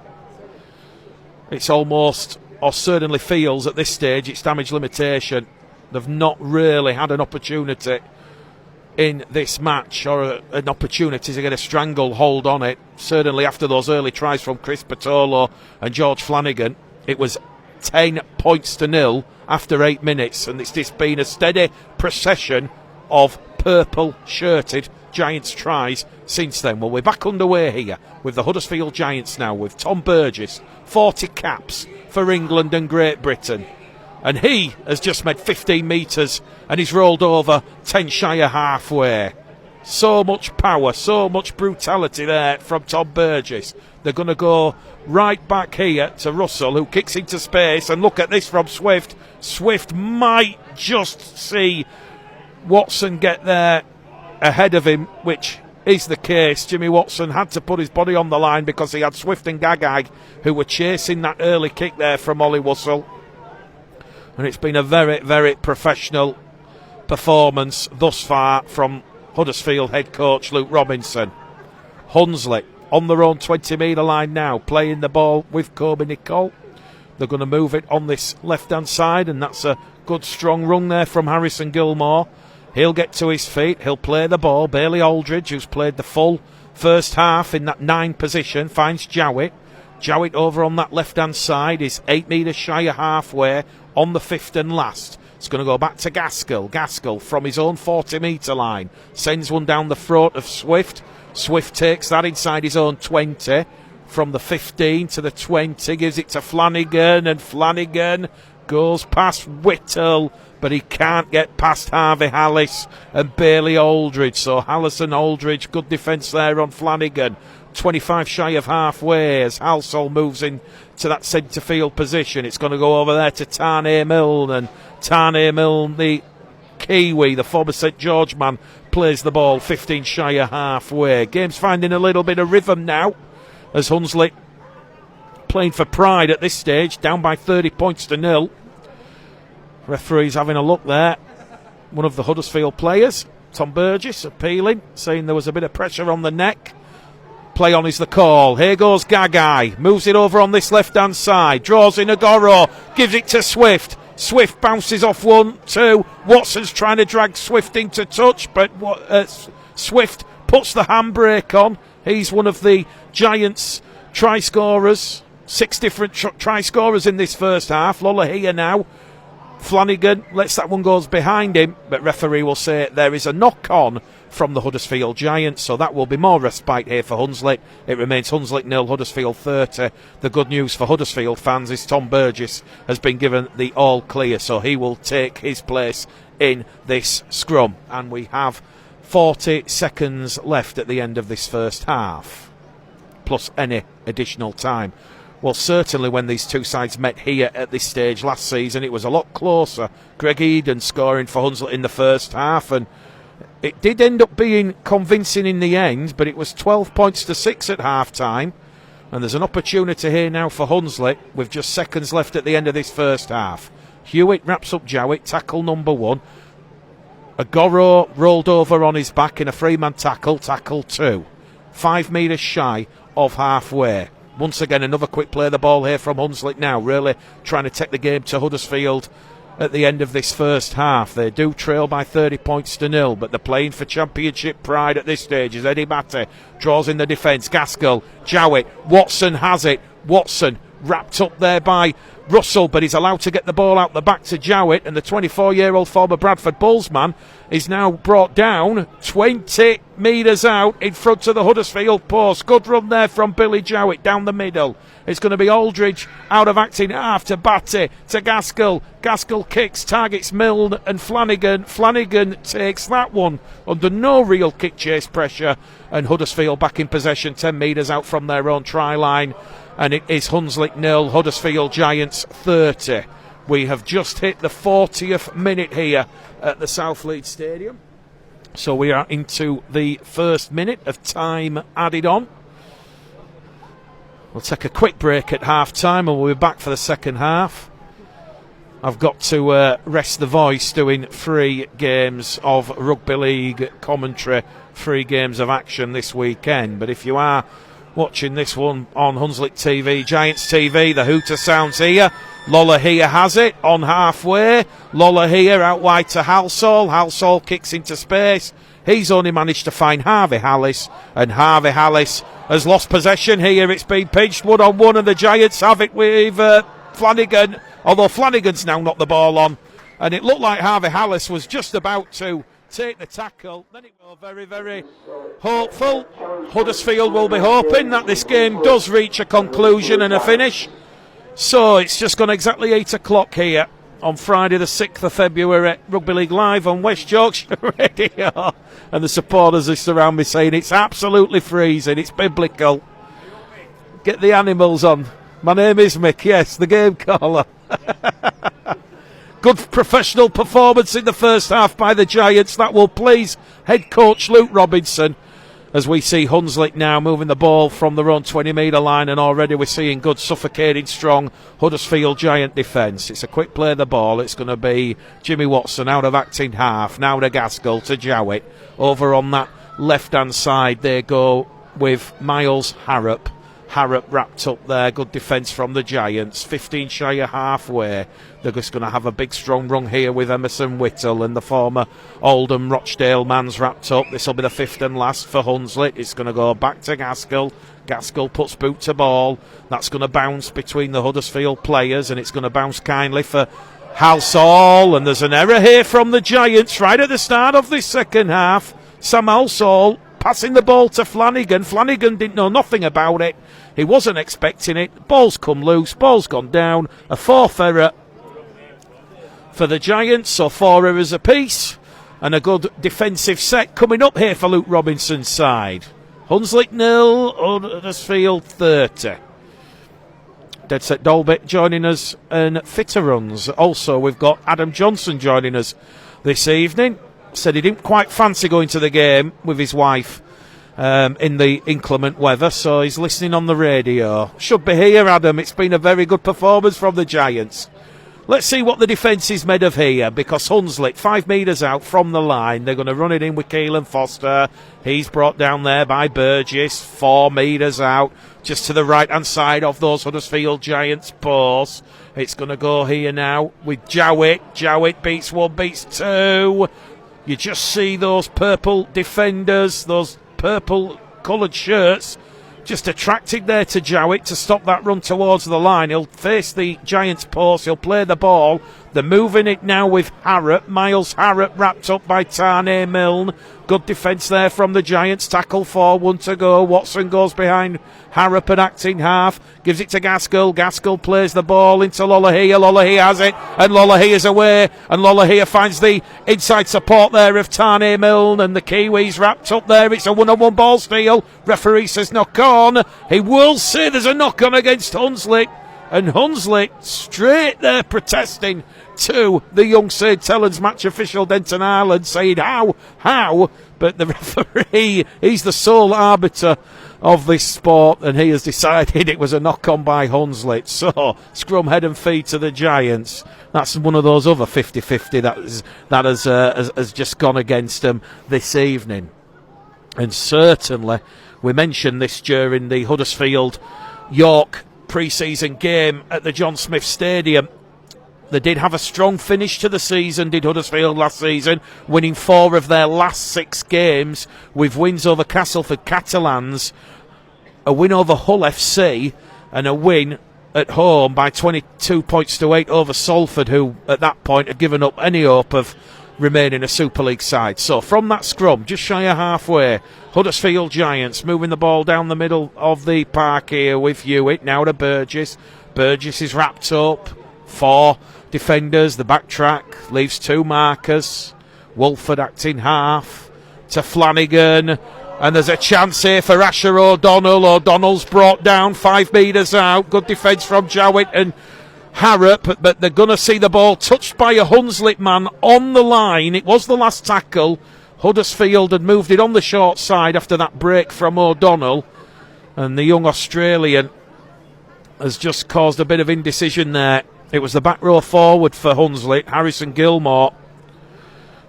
S1: It's almost, or certainly feels at this stage, it's damage limitation. They've not really had an opportunity in this match, or an opportunity to get a stranglehold on it. Certainly after those early tries from Chris Patolo and George Flanagan, it was 10 points to nil after 8 minutes, and it's just been a steady procession of purple-shirted Giants tries since then. Well, we're back underway here with the Huddersfield Giants now, with Tom Burgess, 40 caps for England and Great Britain. And he has just made 15 metres and he's rolled over 10 shy of halfway. So much power, so much brutality there from Tom Burgess. They're going to go right back here to Russell, who kicks into space, and look at this from Swift. Swift might just see Watson get there ahead of him, which is the case. Jimmy Watson had to put his body on the line because he had Swift and Gagai who were chasing that early kick there from Ollie Russell. And it's been a very, very professional performance thus far from Huddersfield head coach Luke Robinson. Hunslet on their own 20-metre line now, playing the ball with Kobe Nicole. They're going to move it on this left-hand side, and that's a good strong run there from Harrison Gilmore. He'll get to his feet, he'll play the ball. Bailey Aldridge, who's played the full first half in that 9 position, finds Jowett. Jowett over on that left-hand side is 8 metres shy of halfway on the 5th and last. It's going to go back to Gaskell. Gaskell from his own 40-metre line sends one down the throat of Swift. Swift takes that inside his own 20. From the 15 to the 20, gives it to Flanagan, and Flanagan goes past Whittle, but he can't get past Harvey Hallis and Bailey Aldridge. So Hallis and Aldridge, good defence there on Flanagan. 25 shy of halfway as Halsall moves in to that centre field position. It's going to go over there to Tarnay Milne, and Tarnay Milne, the Kiwi, the former St George man, plays the ball 15 shy of halfway. Game's finding a little bit of rhythm now as Hunslet playing for pride at this stage, down by 30 points to nil. Referee's having a look there. One of the Huddersfield players, Tom Burgess, appealing, saying there was a bit of pressure on the neck. Play on is the call. Here goes Gagai. Moves it over on this left-hand side. Draws in Agoro. Gives it to Swift. Swift bounces off 1, 2. Watson's trying to drag Swift into touch, but Swift puts the handbrake on. He's one of the Giants' try scorers. 6 different try scorers in this first half. Lola here now. Flanagan lets that one goes behind him, but referee will say there is a knock-on from the Huddersfield Giants, so that will be more respite here for Hunslet. It remains Hunslet 0, Huddersfield 30. The good news for Huddersfield fans is Tom Burgess has been given the all clear, so he will take his place in this scrum. And we have 40 seconds left at the end of this first half, plus any additional time. Well, certainly when these two sides met here at this stage last season, it was a lot closer. Greg Eden scoring for Hunslet in the first half, and it did end up being convincing in the end, but it was 12 points to 6 at half-time. And there's an opportunity here now for Hunslet with just seconds left at the end of this first half. Hewitt wraps up Jowett, tackle number 1. Agoro rolled over on his back in a three-man tackle, tackle 2. 5 metres shy of halfway. Once again, another quick play of the ball here from Hunslet now, really trying to take the game to Huddersfield at the end of this first half. They do trail by 30 points to nil, but they're playing for championship pride at this stage as Eddie Batty draws in the defence. Gaskell, Jowett, Watson has it. Watson wrapped up there by Russell, but he's allowed to get the ball out the back to Jowett, and the 24-year-old former Bradford Bulls man is now brought down 20 metres out in front of the Huddersfield post. Good run there from Billy Jowett down the middle. It's going to be Aldridge out of acting half to Batty to Gaskell. Gaskell kicks, targets Milne and Flanagan. Flanagan takes that one under no real kick chase pressure, and Huddersfield back in possession 10 metres out from their own try line. And it is Hunslet 0, Huddersfield Giants 30. We have just hit the 40th minute here at the South Leeds Stadium. So we are into the first minute of time added on. We'll take a quick break at half-time and we'll be back for the second half. I've got to rest the voice doing 3 games of rugby league commentary, 3 games of action this weekend. But if you are watching this one on Hunslet TV, Giants TV, the hooter sounds here. Lola here has it on halfway. Lola here out wide to Halsall. Halsall kicks into space. He's only managed to find Harvey Hallis, and Harvey Hallis has lost possession here. It's been pinched 1-on-1, and the Giants have it with Flanagan, although Flanagan's now knocked the ball on, and it looked like Harvey Hallis was just about to take the tackle. Then it was very, very hopeful. Huddersfield will be hoping that this game does reach a conclusion and a finish. So it's just gone exactly 8 o'clock here on Friday the 6th of February, Rugby League Live on West Yorkshire Radio. And the supporters are surround me saying it's absolutely freezing, it's biblical. Get the animals on. My name is Mick, yes, the game caller. Good professional performance in the first half by the Giants. That will please head coach Luke Robinson, as we see Hunslet now moving the ball from their own 20-metre line, and already we're seeing good, suffocating, strong Huddersfield Giant defence. It's a quick play of the ball. It's going to be Jimmy Watson out of acting half, now to Gaskell, to Jowett. Over on that left-hand side, they go with Miles Harrop. Harrop wrapped up there. Good defence from the Giants. 15 shy of halfway. They're just going to have a big strong run here with Emerson Whittle and the former Oldham Rochdale man's wrapped up. This will be the fifth and last for Hunslet. It's going to go back to Gaskell. Gaskell puts boot to ball. That's going to bounce between the Huddersfield players, and it's going to bounce kindly for Halsall. And there's an error here from the Giants right at the start of this second half. Sam Halsall passing the ball to Flanagan. Flanagan didn't know nothing about it. He wasn't expecting it. Ball's come loose. Ball's gone down. A fourth error for the Giants. So 4 errors apiece. And a good defensive set coming up here for Luke Robinson's side. Hunslet 0, Huddersfield 30. Dead Set Dolby joining us and Fitter Runs. Also, we've got Adam Johnson joining us this evening. Said he didn't quite fancy going to the game with his wife in the inclement weather, so he's listening on the radio. Should be here, Adam. It's been a very good performance from the Giants. Let's see what the defence is made of here, because Hunslet, 5 metres out from the line. They're going to run it in with Keelan Foster. He's brought down there by Burgess, 4 metres out, just to the right-hand side of those Huddersfield Giants posts. It's going to go here now with Jowett. Jowett beats 1, beats 2. You just see those purple defenders, those purple coloured shirts, just attracted there to Jowett to stop that run towards the line. He'll face the Giants post, he'll play the ball. They're moving it now with Harrop. Miles Harrop wrapped up by Tarnay Milne. Good defence there from the Giants. Tackle for 1 to go. Watson goes behind Harrop at acting half. Gives it to Gaskell. Gaskell plays the ball into Lolohea. Lolohea has it. And Lolohea's away. And Lolohea finds the inside support there of Tarnay Milne. And the Kiwis wrapped up there. It's a 1-on-1 ball steal. Referee says knock on. He will say there's a knock on against Hunslet. And Hunslet straight there protesting to the young St Helens match official Denton Ireland, saying how, but the referee, he's the sole arbiter of this sport, and he has decided it was a knock on by Hunslet. So scrum head and feet to the Giants. That's one of those other 50-50 that has just gone against them this evening. And certainly we mentioned this during the Huddersfield York pre-season game at the John Smith Stadium. They did have a strong finish to the season, did Huddersfield last season, winning 4 of their last 6 games with wins over Castleford Catalans, a win over Hull FC, and a win at home by 22 points to 8 over Salford, who at that point had given up any hope of remaining a Super League side. So from that scrum, just shy of halfway, Huddersfield Giants moving the ball down the middle of the park here with Hewitt, now to Burgess. Burgess is wrapped up. 4 defenders, the backtrack leaves 2 markers. Wolford acting half to Flanagan, and there's a chance here for Asher O'Donnell. O'Donnell's brought down 5 metres out. Good defence from Jowett and Harrop, but they're going to see the ball touched by a Hunslet man on the line. It was the last tackle. Huddersfield had moved it on the short side after that break from O'Donnell, and the young Australian has just caused a bit of indecision there. It was the back row forward for Hunslet, Harrison Gilmore,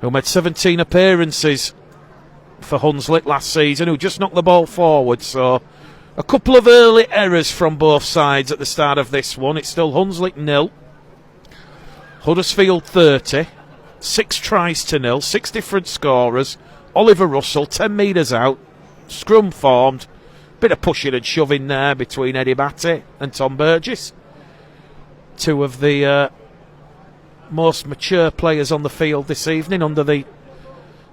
S1: who made 17 appearances for Hunslet last season, who just knocked the ball forward. So a couple of early errors from both sides at the start of this one. It's still Hunslet 0, Huddersfield 30, 6 tries to 0, 6 different scorers, Oliver Russell, 10 metres out, scrum formed, bit of pushing and shoving there between Eddie Batty and Tom Burgess. Two of the most mature players on the field this evening under the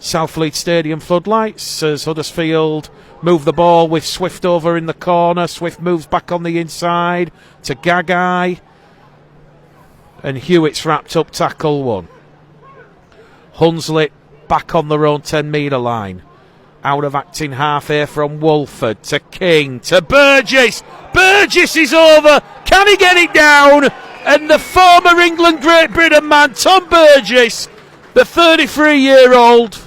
S1: Southfleet Stadium floodlights, as Huddersfield move the ball with Swift over in the corner. Swift moves back on the inside to Gagai, and Hewitt's wrapped up tackle one. Hunslet back on their own 10 metre line. Out of acting half here from Wolford to King to Burgess. Burgess is over. Can he get it down? And the former England Great Britain man, Tom Burgess, the 33-year-old,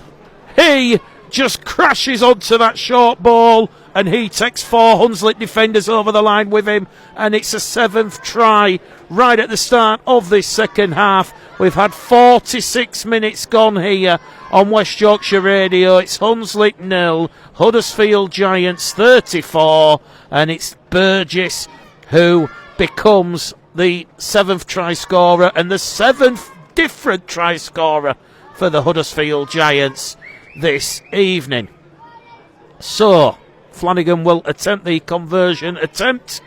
S1: he just crashes onto that short ball, and he takes 4 Hunslet defenders over the line with him, and it's a 7th try right at the start of this second half. We've had 46 minutes gone here on West Yorkshire Radio. It's Hunslet 0, Huddersfield Giants 34, and it's Burgess who becomes the 7th try scorer and the 7th different try scorer for the Huddersfield Giants this evening. So Flanagan will attempt the conversion attempt,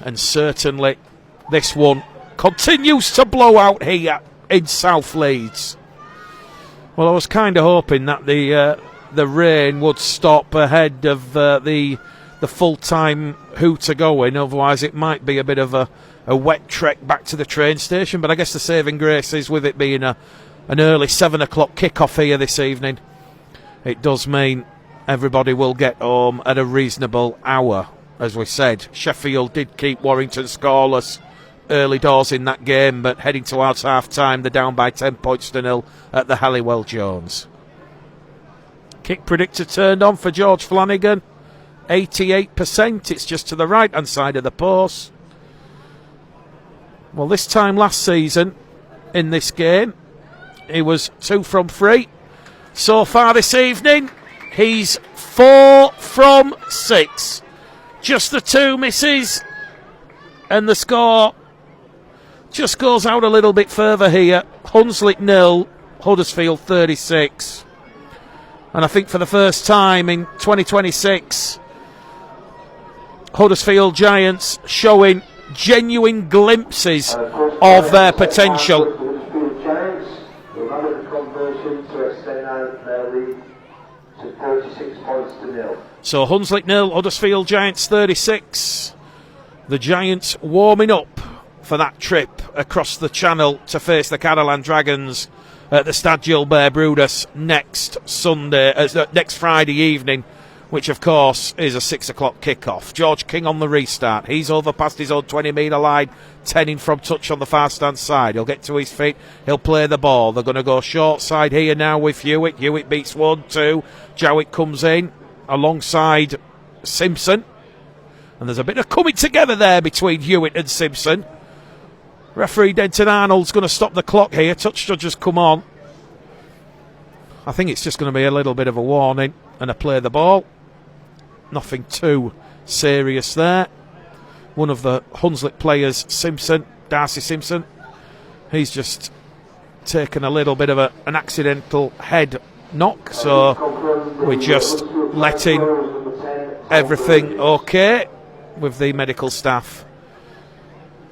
S1: and certainly this one continues to blow out here in South Leeds. Well, I was kind of hoping that the rain would stop ahead of the full-time hooter going, otherwise it might be a bit of a wet trek back to the train station, but I guess the saving grace is with it being an early 7 o'clock kick-off here this evening, it does mean everybody will get home at a reasonable hour. As we said, Sheffield did keep Warrington scoreless early doors in that game, but heading towards half-time, they're down by 10 points to 0 at the Halliwell Jones. Kick predictor turned on for George Flanagan, 88%, it's just to the right-hand side of the post. Well, this time last season, in this game, he was 2 from 3. So far this evening, he's 4 from 6. Just the 2 misses, and the score just goes out a little bit further here. Hunslet 0, Huddersfield 36. And I think for the first time in 2026, Huddersfield Giants showing genuine glimpses of their potential.
S2: Huddersfield Giants will manage the conversion to extend their lead to 36 points to 0.
S1: So Hunslet 0, Huddersfield Giants 36. The Giants warming up for that trip across the channel to face the Catalan Dragons at the Stade Gilbert Brutus next Friday evening, which of course is a 6 o'clock kick-off. George King on the restart. He's over past his own 20 metre line, 10 in from touch on the far stand side. He'll get to his feet, he'll play the ball. They're going to go short side here now with Hewitt. Hewitt beats 1-2. Jowett comes in alongside Simpson, and there's a bit of coming together there between Hewitt and Simpson. Referee Denton Arnold's going to stop the clock here. Touch judge has come on. I think it's just going to be a little bit of a warning and a play the ball. Nothing too serious there. One of the Hunslet players, Simpson, Darcy Simpson, he's just taken a little bit of an accidental head knock, so we're just letting everything okay with the medical staff.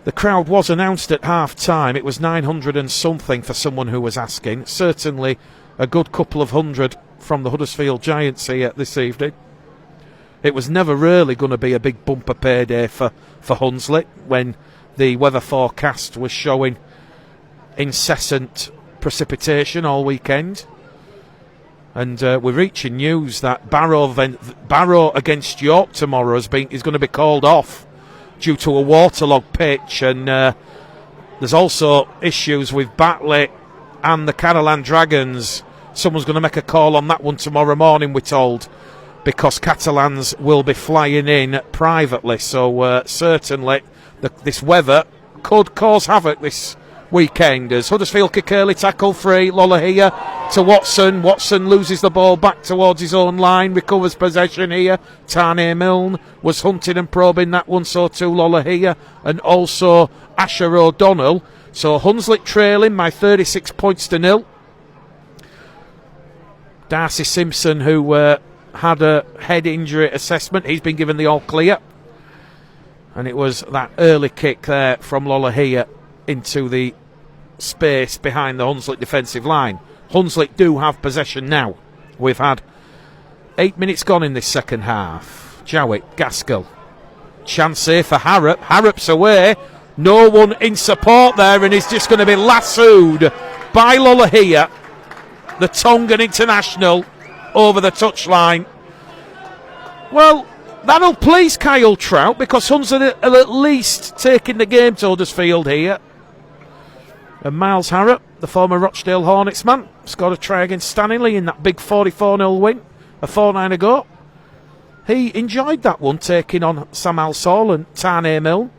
S1: The crowd was announced at half-time. It was 900 and something for someone who was asking. Certainly a good couple of hundred from the Huddersfield Giants here this evening. It was never really going to be a big bumper payday for Hunslet when the weather forecast was showing incessant precipitation all weekend. And we're reaching news that Barrow against York tomorrow is going to be called off due to a waterlogged pitch, and there's also issues with Batley and the Catalan Dragons. Someone's going to make a call on that one tomorrow morning, we're told, because Catalans will be flying in privately. So certainly this weather could cause havoc this weekend. As Huddersfield kick early, tackle free, Lola here to Watson. Watson loses the ball back towards his own line, recovers possession here. Tane Milne was hunting and probing that one, so too Lola here, and also Asher O'Donnell. So Hunslet trailing by 36 points to 0. Darcy Simpson, who had a head injury assessment, he's been given the all clear. And it was that early kick there from Lolohea into the space behind the Hunslet defensive line. Hunslet do have possession now. We've had 8 minutes gone in this second half. Jowett, Gaskell. Chance here for Harrop. Harrop's away. No one in support there, and he's just going to be lassoed by Lolohea, the Tongan international, over the touchline. Well, that'll please Kyle Trout, because Hunslet are at least taking the game to Huddersfield here. And Miles Harrop, the former Rochdale Hornets man, scored a try against Stanley in that big 44-0 win a fortnight ago. He enjoyed that one, taking on Sam Alsall and Tane Mill.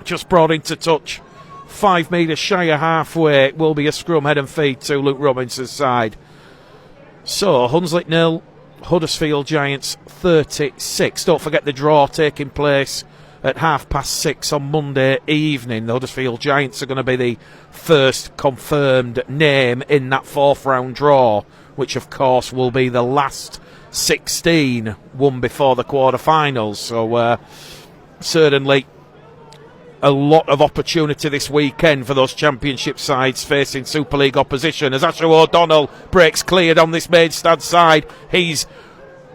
S1: Just brought into touch, 5 metres shy of halfway. It will be a scrum, head and feet to Luke Robinson's side. So, Hunslet 0, Huddersfield Giants 36. Don't forget the draw taking place at 6:30 on Monday evening. The Huddersfield Giants are going to be the first confirmed name in that 4th round draw, which of course will be the last 16 won before the quarter-finals. So certainly a lot of opportunity this weekend for those championship sides facing Super League opposition. As Asher O'Donnell breaks cleared on this Maidstad side, he's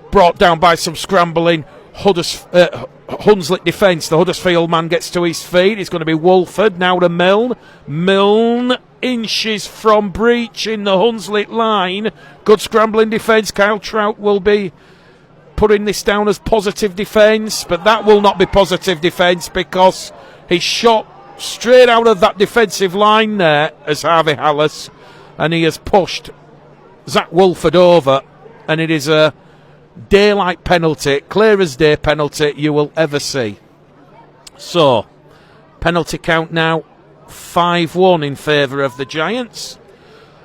S1: brought down by some scrambling Hunslet defence. The Huddersfield man gets to his feet. It's going to be Wolford now to Milne. Milne inches from breaching the Hunslet line. Good scrambling defence. Kyle Trout will be putting this down as positive defence, but that will not be positive defence, because he shot straight out of that defensive line there as Harvey Hallis, and he has pushed Zach Wolford over, and it is a daylight penalty, clear as day penalty you will ever see. So, penalty count now 5-1 in favour of the Giants,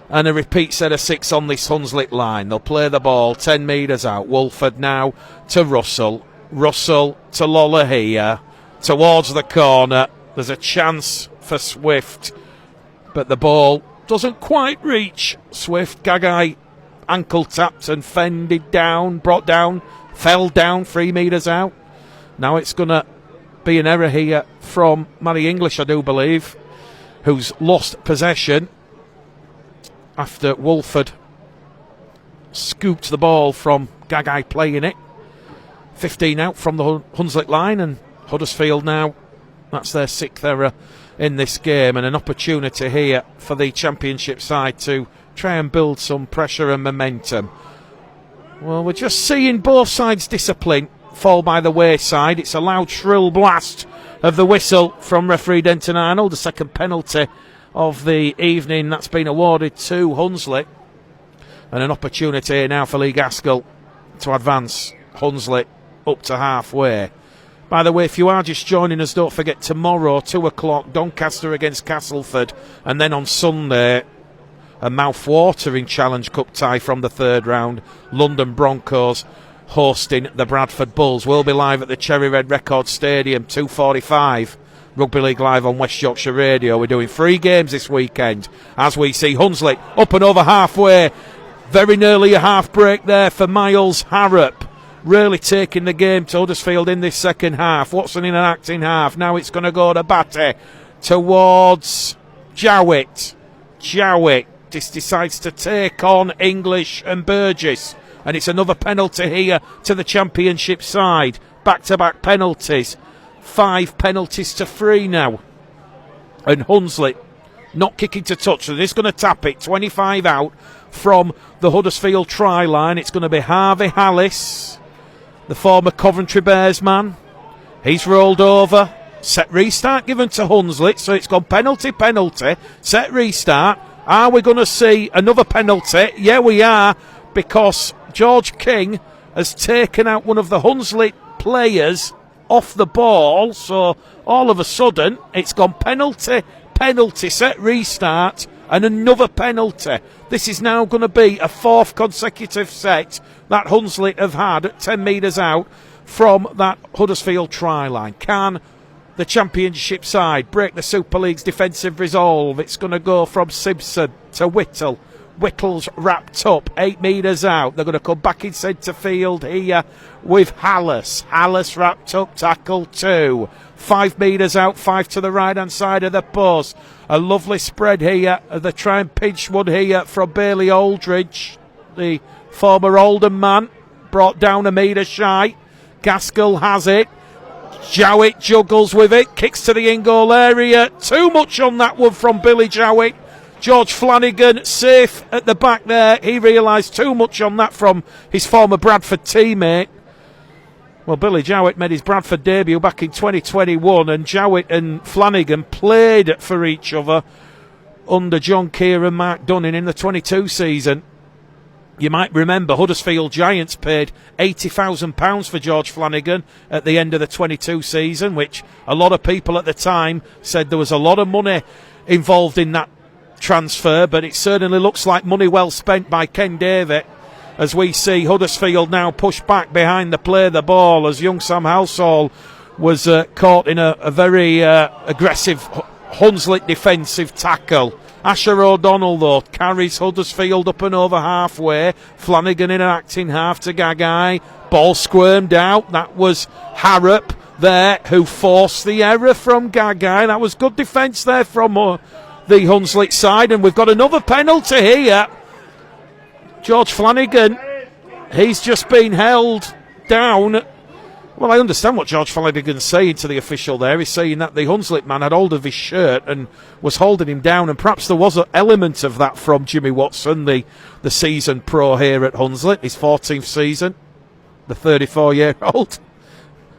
S1: and a repeat set of 6 on this Hunslet line. They'll play the ball 10 metres out. Wolford now to Russell. Russell to Lolohea towards the corner. There's a chance for Swift, but the ball doesn't quite reach Swift. Gagai ankle tapped and fended down, brought down, fell down 3 metres out. Now it's going to be an error here from Matty English, I do believe, who's lost possession after Wolford scooped the ball from Gagai playing it. 15 out from the Hunslet line, and Huddersfield now, that's their 6th error in this game, and an opportunity here for the championship side to try and build some pressure and momentum. Well, we're just seeing both sides' discipline fall by the wayside. It's a loud, shrill blast of the whistle from referee Denton Arnold, the second penalty of the evening that's been awarded to Hunslet, and an opportunity here now for Lee Gaskell to advance Hunslet up to halfway. By the way, if you are just joining us, don't forget tomorrow 2 o'clock Doncaster against Castleford, and then on Sunday a mouth-watering Challenge Cup tie from the 3rd round, London Broncos hosting the Bradford Bulls. We'll be live at the Cherry Red Record Stadium, 2:45. Rugby League Live on West Yorkshire Radio. We're doing 3 games this weekend as we see Hunslet up and over halfway. Very nearly a half break there for Miles Harrop. Really taking the game to Huddersfield in this second half. Watson in an acting half. Now it's going to go to Batty towards Jowett. Jowett just decides to take on English and Burgess. And it's another penalty here to the championship side. Back-to-back penalties. 5 penalties to 3 now. And Hunslet not kicking to touch. So they're just going to tap it. 25 out from the Huddersfield try line. It's going to be Harvey Hallis, the former Coventry Bears man. He's rolled over. Set restart given to Hunslet. So it's gone penalty. Set restart. Are we going to see another penalty? Yeah, we are. Because George King has taken out one of the Hunslet players off the ball, so all of a sudden it's gone penalty, set restart, and another penalty. This is now going to be a 4th consecutive set that Hunslet have had at 10 metres out from that Huddersfield try line. Can the championship side break the Super League's defensive resolve? It's going to go from Simpson to Whittle. Whittle's wrapped up, 8 metres out. They're going to come back in centre field here with Hallis. Hallis wrapped up, tackle 2. 5 metres out, 5 to the right-hand side of the post. A lovely spread here. They try and pinch one here from Bailey Aldridge, the former Oldham man, brought down a metre shy. Gaskell has it. Jowett juggles with it, kicks to the in-goal area. Too much on that one from Billy Jowett. George Flanagan safe at the back there. He realised too much on that from his former Bradford teammate. Well, Billy Jowett made his Bradford debut back in 2021, and Jowett and Flanagan played for each other under John Keir and Mark Dunning in the 22 season. You might remember Huddersfield Giants paid £80,000 for George Flanagan at the end of the 22 season, which a lot of people at the time said there was a lot of money involved in that transfer, but it certainly looks like money well spent by Ken Davitt, as we see Huddersfield now push back behind the play of the ball as young Sam Halsall was caught in a very aggressive Hunslet defensive tackle. Asher O'Donnell, though, carries Huddersfield up and over halfway. Flanagan in an acting half to Gagai. Ball squirmed out. That was Harrop there who forced the error from Gagai. That was good defence there from the Hunslet side. And we've got another penalty here. George Flanagan, he's just been held down. Well, I understand what George Flanagan's saying to the official there. He's saying that the Hunslet man had hold of his shirt and was holding him down, and perhaps there was an element of that from Jimmy Watson, the seasoned pro here at Hunslet, his 14th season, the 34-year-old.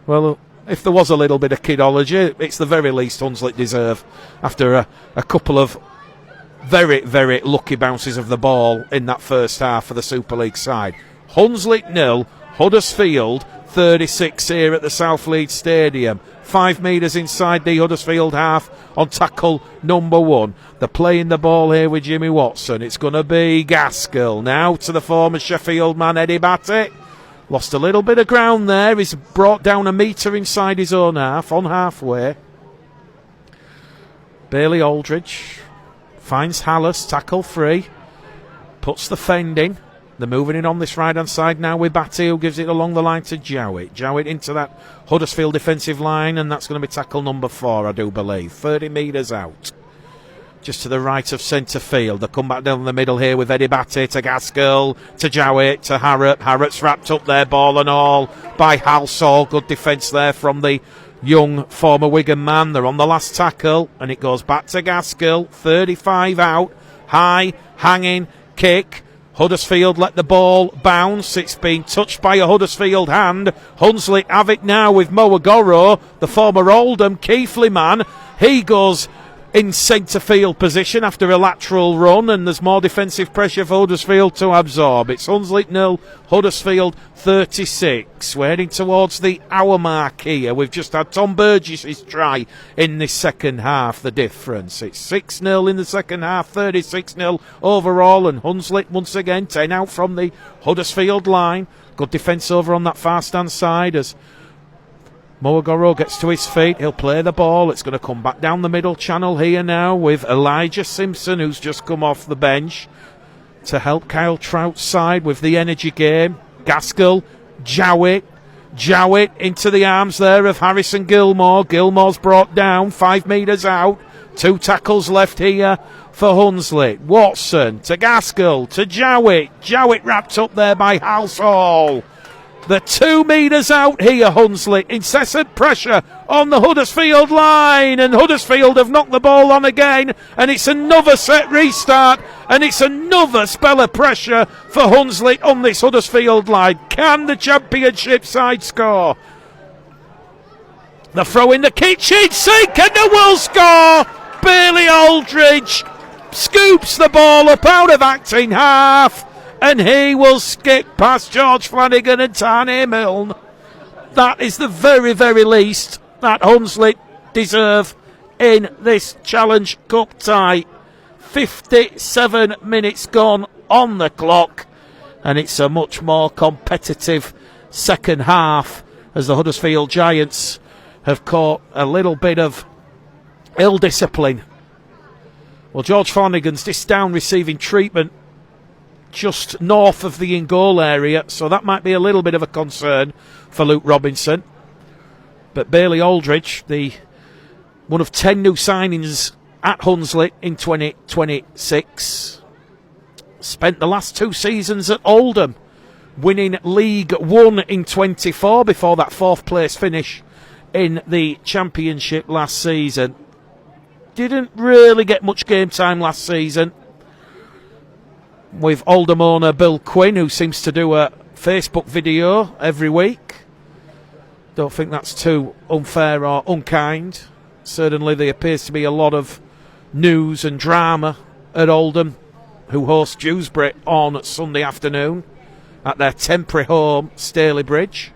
S1: Well, if there was a little bit of kidology, it's the very least Hunslet deserve after a couple of very, very lucky bounces of the ball in that first half for the Super League side. Hunslet 0, Huddersfield 36 here at the South Leeds Stadium. 5 metres inside the Huddersfield half on tackle number 1. They're playing the ball here with Jimmy Watson. It's going to be Gaskell now to the former Sheffield man Eddie Batty. Lost a little bit of ground there. He's brought down a metre inside his own half on halfway. Bailey Aldridge finds Hallis, tackle 3. Puts the fend in. They're moving in on this right-hand side now with Batty, who gives it along the line to Jowett. Jowett into that Huddersfield defensive line, and that's going to be tackle number 4, I do believe. 30 metres out. Just to the right of centre field. They come back down the middle here with Eddie Batty to Gaskell, to Jowett, to Harrop. Harrop's wrapped up there, ball and all, by Halsall. Good defence there from the young former Wigan man. They're on the last tackle, and it goes back to Gaskell. 35 out. High, hanging, kick. Huddersfield let the ball bounce. It's been touched by a Huddersfield hand. Hunslet have it now with Moagoro, the former Oldham Keighley man. He goes in centre field position after a lateral run, and there's more defensive pressure for Huddersfield to absorb. It's Hunslet 0, Huddersfield 36. We're heading towards the hour mark here. We've just had Tom Burgess' try in this second half, the difference. It's 6-0 in the second half, 36-0 overall, and Hunslet once again 10 out from the Huddersfield line. Good defence over on that far stand side as Moagoro gets to his feet. He'll play the ball. It's going to come back down the middle channel here now with Elijah Simpson, who's just come off the bench to help Kyle Trout's side with the energy game. Gaskell, Jowett into the arms there of Harrison Gilmore. Gilmore's brought down, 5 metres out. 2 tackles left here for Hunslet. Watson to Gaskell to Jowett. Jowett wrapped up there by Halsall. They're 2 metres out here, Hunslet. Incessant pressure on the Huddersfield line, and Huddersfield have knocked the ball on again, and it's another set restart, and it's another spell of pressure for Hunslet on this Huddersfield line. Can the Championship side score? The throw in the kitchen sink, and they will score! Bailey Aldridge scoops the ball up out of acting half, and he will skip past George Flanagan and Tane Milne. That is the very, very least that Hunslet deserve in this Challenge Cup tie. 57 minutes gone on the clock, and it's a much more competitive second half as the Huddersfield Giants have caught a little bit of ill discipline. Well, George Flanagan's this down receiving treatment just north of the in-goal area, so that might be a little bit of a concern for Luke Robinson. But Bailey Aldridge, the one of 10 new signings at Hunslet in 2026, spent the last 2 seasons at Oldham, winning League One in 24 before that 4th place finish in the Championship last season. Didn't really get much game time last season with Oldham owner Bill Quinn, who seems to do a Facebook video every week. Don't think that's too unfair or unkind. Certainly there appears to be a lot of news and drama at Oldham, who host Dewsbury on Sunday afternoon at their temporary home, Staley Bridge,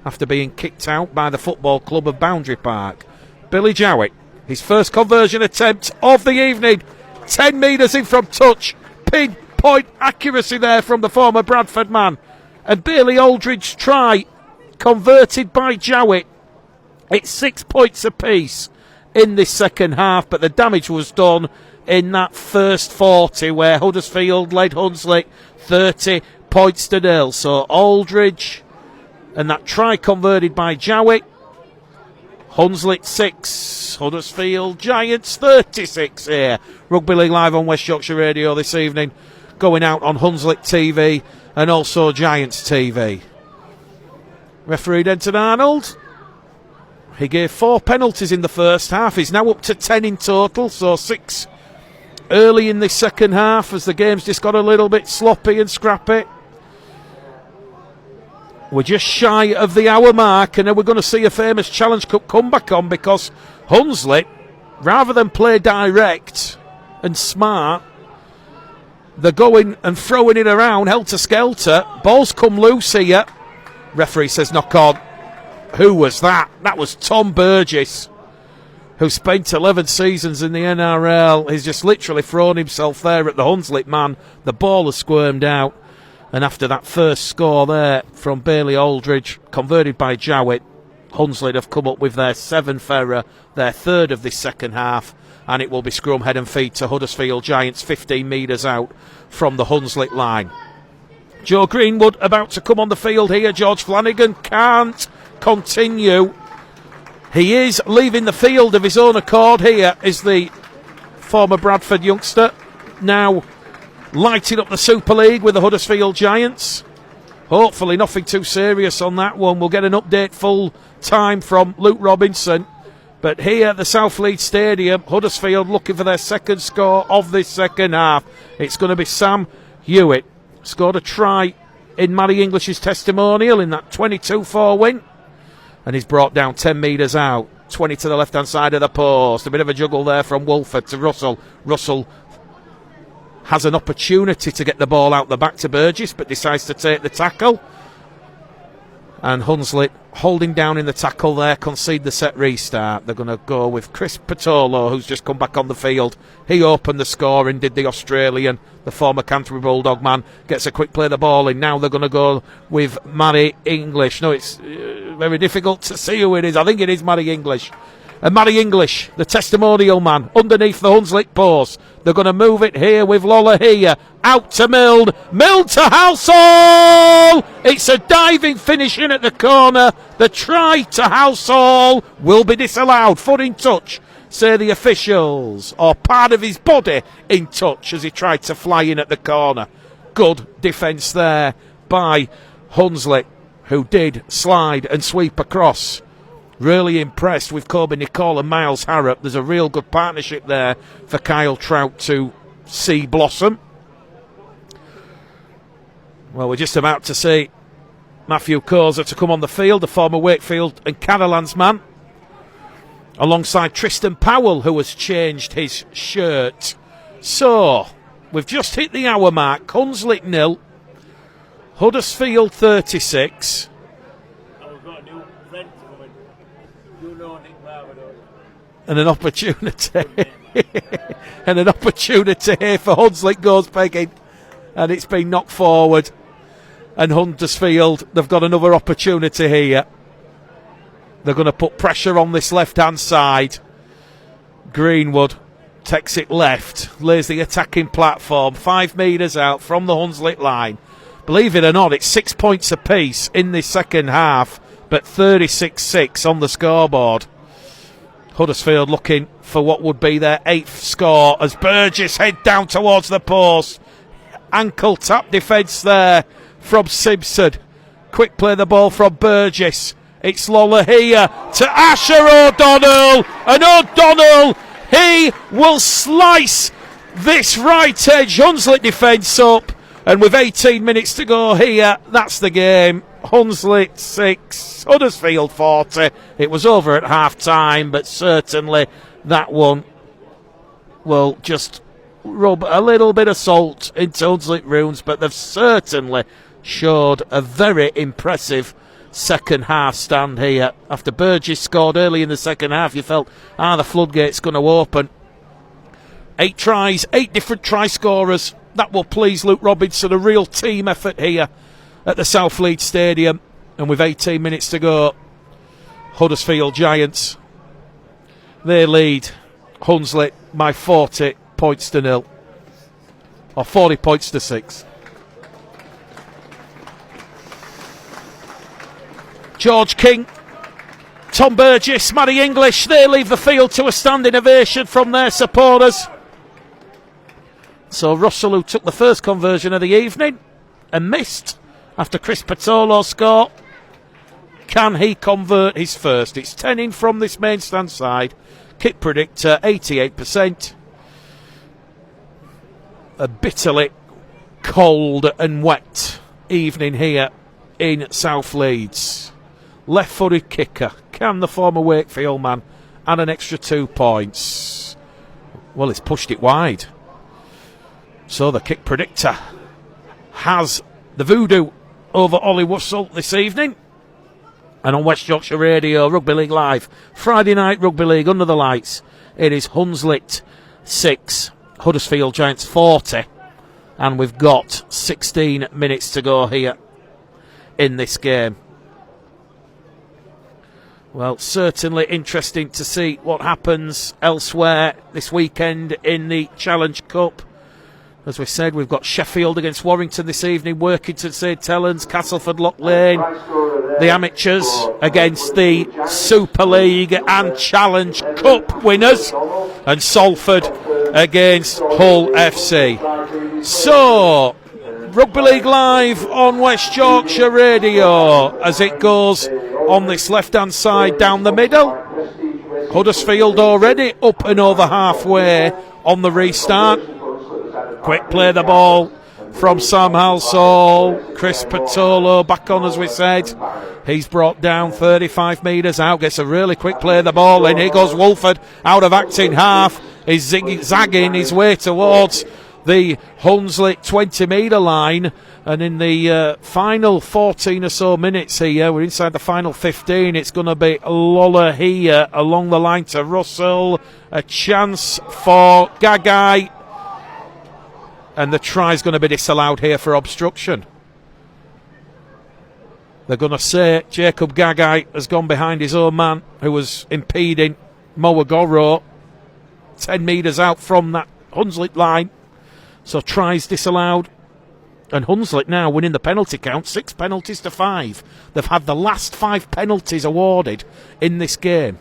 S1: after being kicked out by the football club of Boundary Park. Billy Jowett, his first conversion attempt of the evening, 10 metres in from touch, pinpoint accuracy there from the former Bradford man, and Bailey Aldridge's try converted by Jowett. It's 6 points apiece in this second half, but the damage was done in that first 40 where Huddersfield led Hunslet 30 points to 0. So Aldridge and that try converted by Jowett. Hunslet 6, Huddersfield Giants 36 here. Rugby League Live on West Yorkshire Radio this evening, going out on Hunslet TV and also Giants TV. Referee Denton Arnold, he gave 4 penalties in the first half. He's now up to 10 in total, so 6 early in the second half as the game's just got a little bit sloppy and scrappy. We're just shy of the hour mark, and then we're going to see a famous Challenge Cup comeback on, because Hunslet, rather than play direct and smart, they're going and throwing it around helter-skelter. Balls come loose here. Referee says knock on. Who was that? That was Tom Burgess, who spent 11 seasons in the NRL. He's just literally thrown himself there at the Hunslet man. The ball has squirmed out. And after that first score there from Bailey Aldridge, converted by Jowett, Hunslet have come up with their 7th error, their 3rd of this second half, and it will be scrum head and feet to Huddersfield Giants 15 metres out from the Hunslet line. Joe Greenwood about to come on the field here. George Flanagan can't continue. He is leaving the field of his own accord. Here is the former Bradford youngster, now lighting up the Super League with the Huddersfield Giants. Hopefully nothing too serious on that one. We'll get an update full time from Luke Robinson. But here at the South Leeds Stadium, Huddersfield looking for their 2nd score of this second half. It's going to be Sam Hewitt. Scored a try in Matty English's testimonial in that 22-4 win. And he's brought down 10 metres out. 20 to the left-hand side of the post. A bit of a juggle there from Wolford to Russell. Russell has an opportunity to get the ball out the back to Burgess, but decides to take the tackle. And Hunslet holding down in the tackle there, concede the set restart. They're going to go with Chris Patolo, who's just come back on the field. He opened the scoring, did the Australian. The former Canterbury Bulldog man gets a quick play of the ball in. Now they're going to go with Matty English. No, it's very difficult to see who it is. I think it is Matty English. And Matty English, the testimonial man, underneath the Hunslet post. They're going to move it here with Lola here. Out to Milne. Milne to Househall. It's a diving finish in at the corner. The try to Househall will be disallowed. Foot in touch, say the officials. Or part of his body in touch as he tried to fly in at the corner. Good defence there by Hunslet, who did slide and sweep across. Really impressed with Kobe Nicole and Miles Harrop. There's a real good partnership there for Kyle Trout to see blossom. Well, we're just about to see Matthew Koza to come on the field, the former Wakefield and Catalans man, alongside Tristan Powell, who has changed his shirt. So, we've just hit the hour mark. Hunslet 0, Huddersfield 36. And an opportunity and an opportunity here for Hunslet goes begging, and it's been knocked forward. And Huddersfield, they've got another opportunity here. They're going to put pressure on this left hand side. Greenwood takes it left, lays the attacking platform 5 metres out from the Hunslet line. Believe it or not, it's 6 points apiece in the second half, but 36-6 on the scoreboard. Huddersfield looking for what would be their 8th score as Burgess head down towards the post. Ankle tap defence there from Simpson. Quick play the ball from Burgess. It's Lola here to Asher O'Donnell. And O'Donnell, he will slice this right edge Hunslet defence up. And with 18 minutes to go here, that's the game. Hunslet 6, Huddersfield 40. It was over at half time, but certainly that one will just rub a little bit of salt into Hunslet runes, but they've certainly showed a very impressive second half stand here. After Burgess scored early in the second half, you felt, the floodgate's going to open. 8 tries, 8 different try scorers. That will please Luke Robinson. A real team effort here at the South Leeds Stadium. And with 18 minutes to go, Huddersfield Giants, they lead Hunslet by 40 points to 0. Or 40 points to 6. George King, Tom Burgess, Matty English, they leave the field to a standing ovation from their supporters. So Russell, who took the first conversion of the evening and missed after Chris Patolo scored, can he convert his first? It's 10 in from this main stand side. Kick predictor 88%. A bitterly cold and wet evening here in South Leeds. Left-footed kicker. Can the former Wakefield man add an extra 2 points? Well, it's pushed it wide. So the kick predictor has the voodoo over Ollie Wussell this evening. And on West Yorkshire Radio, Rugby League Live, Friday night Rugby League under the lights, it is Hunslet 6, Huddersfield Giants 40. And we've got 16 minutes to go here in this game. Well, certainly interesting to see what happens elsewhere this weekend in the Challenge Cup. As we said, we've got Sheffield against Warrington this evening, Workington St Helens, Castleford Lock Lane, the amateurs against the Super League and Challenge Cup winners, and Salford against Hull FC. So, Rugby League Live on West Yorkshire Radio as it goes on this left-hand side down the middle. Huddersfield already up and over halfway on the restart. Quick play the ball from Sam Halsall. Chris Patolo back on, as we said. He's brought down 35 metres out. Gets a really quick play of the ball in. Here goes Wolford out of acting half. He's zagging his way towards the Hunslet 20-metre line. And in the final 14 or so minutes here, we're inside the final 15. It's going to be Lola here along the line to Russell. A chance for Gagai. And the try's going to be disallowed here for obstruction. They're going to say Jacob Gagai has gone behind his own man who was impeding Moagoro 10 metres out from that Hunslet line. So tries disallowed. And Hunslet now winning the penalty count, 6 penalties to 5. They've had the last 5 penalties awarded in this game.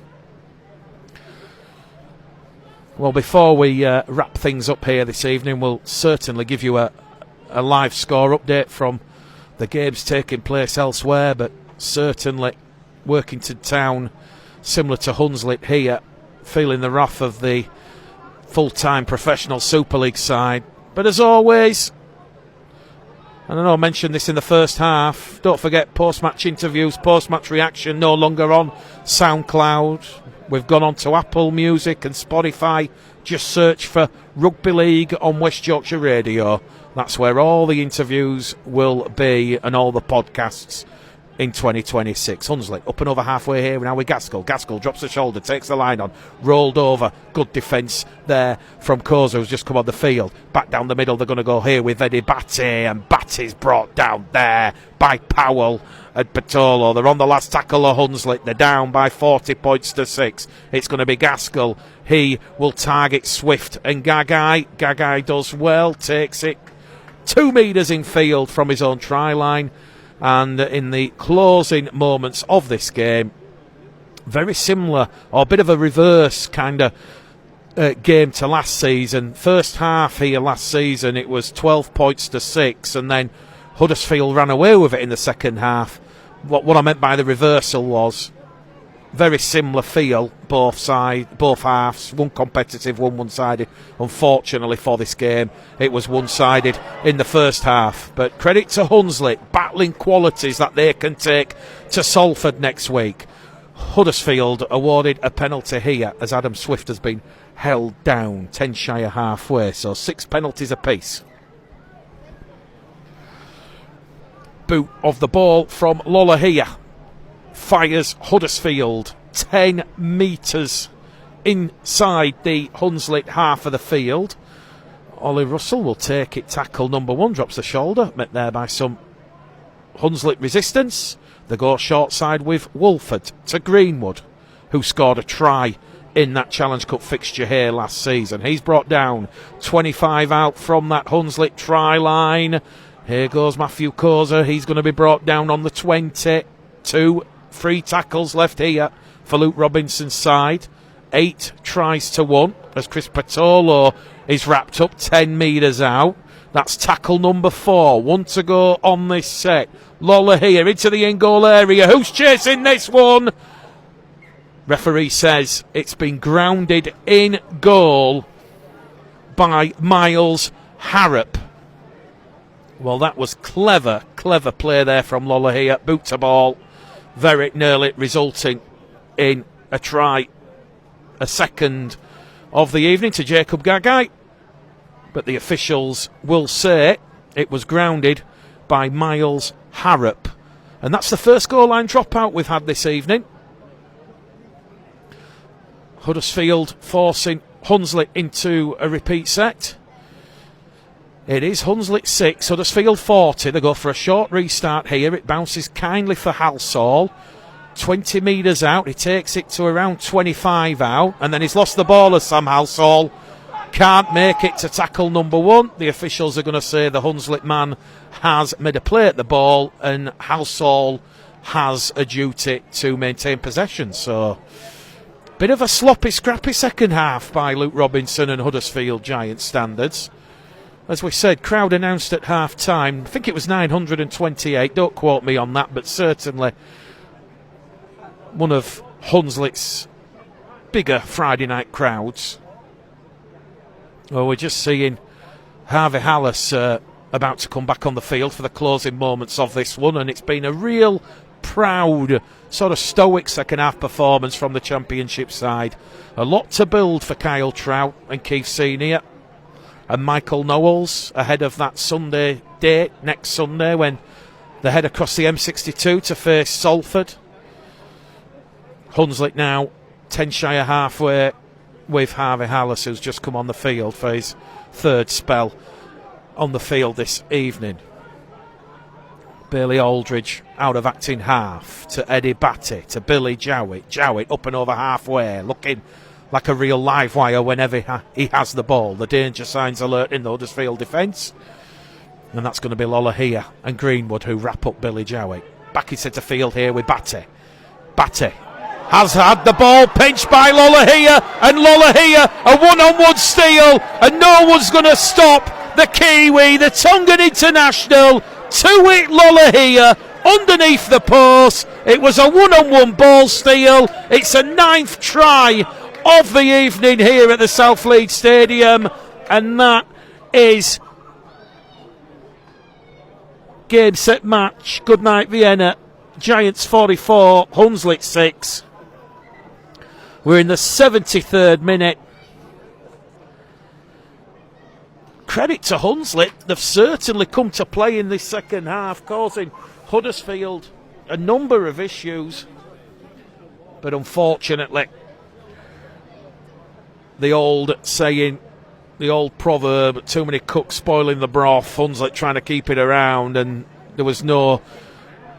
S1: Well, before we wrap things up here this evening, we'll certainly give you a live score update from the games taking place elsewhere, but certainly Workington Town, similar to Hunslet here, feeling the wrath of the full-time professional Super League side. But as always, and I know I mentioned this in the first half, don't forget post-match interviews, post-match reaction, no longer on SoundCloud. We've gone on to Apple Music and Spotify. Just search for Rugby League on West Yorkshire Radio. That's where all the interviews will be and all the podcasts. in 2026. Hunslet up and over halfway here now with Gaskell. Gaskell drops the shoulder, takes the line on, rolled over. Good defence there from Koza, who's just come on the field. Back down the middle, they're going to go here with Eddie Batty, and Batty's brought down there by Powell and Patolo. They're on the last tackle of Hunslet. They're down by 40 points to 6. It's going to be Gaskell. He will target Swift and Gagai. Gagai does well, takes it 2 metres in field from his own try line. And in the closing moments of this game, very similar, or a bit of a reverse kind of game to last season. First half here last season, it was 12 points to 6, and then Huddersfield ran away with it in the second half. What I meant by the reversal was very similar feel, both halves, one competitive, one one-sided. Unfortunately for this game, it was one-sided in the first half. But credit to Hunslet, battling qualities that they can take to Salford next week. Huddersfield awarded a penalty here as Adam Swift has been held down 10 shy of halfway, so 6 penalties apiece. Boot of the ball from Lolohea. Fires Huddersfield 10 metres inside the Hunslet half of the field. Ollie Russell will take it, tackle number 1, drops the shoulder, met there by some Hunslet resistance. They go short side with Wolford to Greenwood, who scored a try in that Challenge Cup fixture here last season. He's brought down 25 out from that Hunslet try line. Here goes Matthew Koza. He's going to be brought down on the 20. 2 free tackles left here for Luke Robinson's side. 8 tries to 1 as Chris Patolo is wrapped up 10 metres out. That's tackle number 4. 1 to go on this set. Lolohea into the in-goal area. Who's chasing this one? Referee says it's been grounded in goal by Miles Harrop. Well, that was clever play there from Lolohea. Boot to ball, very nearly resulting in a try, a second of the evening to Jacob Gagai. But the officials will say it was grounded by Miles Harrop. And that's the first goal line dropout we've had this evening. Huddersfield forcing Hunslet into a repeat set. It is Hunslet 6, Huddersfield 40. They go for a short restart here. It bounces kindly for Halsall. 20 metres out. He takes it to around 25 out. And then he's lost the ball as Sam Halsall can't make it to tackle number 1. The officials are going to say the Hunslet man has made a play at the ball and Halsall has a duty to maintain possession. So, bit of a sloppy, scrappy second half by Luke Robinson and Huddersfield Giants standards. As we said, crowd announced at half-time. I think it was 928. Don't quote me on that, but certainly one of Hunslet's bigger Friday night crowds. Well, we're just seeing Harvey Hallis about to come back on the field for the closing moments of this one, and it's been a real proud, sort of stoic second-half performance from the Championship side. A lot to build for Kyle Trout and Keith Senior and Michael Knowles ahead of that Sunday date, next Sunday, when they head across the M62 to face Salford. Hunslet now 10 shy of halfway with Harvey Hallis, who's just come on the field for his third spell on the field this evening. Bailey Aldridge out of acting half to Eddie Batty to Billy Jowett. Jowett up and over halfway, looking like a real live wire whenever he has the ball. The danger signs alert in the Huddersfield defence. And that's going to be Lolohea and Greenwood who wrap up Billy Jowett. Back in centre field here with Batty. Batty has had the ball pinched by Lolohea, and Lolohea a one-on-one steal, and no one's going to stop the Kiwi, the Tongan international. To it, Lolohea underneath the post. It was a one-on-one ball steal. It's a 9th try of the evening here at the South Leeds Stadium, and that is game, set, match. Good night, Vienna. Giants 44, Hunslet 6. We're in the 73rd minute. Credit to Hunslet, they've certainly come to play in this second half, causing Huddersfield a number of issues, but unfortunately, the old saying, the old proverb, too many cooks spoiling the broth, Hunslet trying to keep it around, and there was no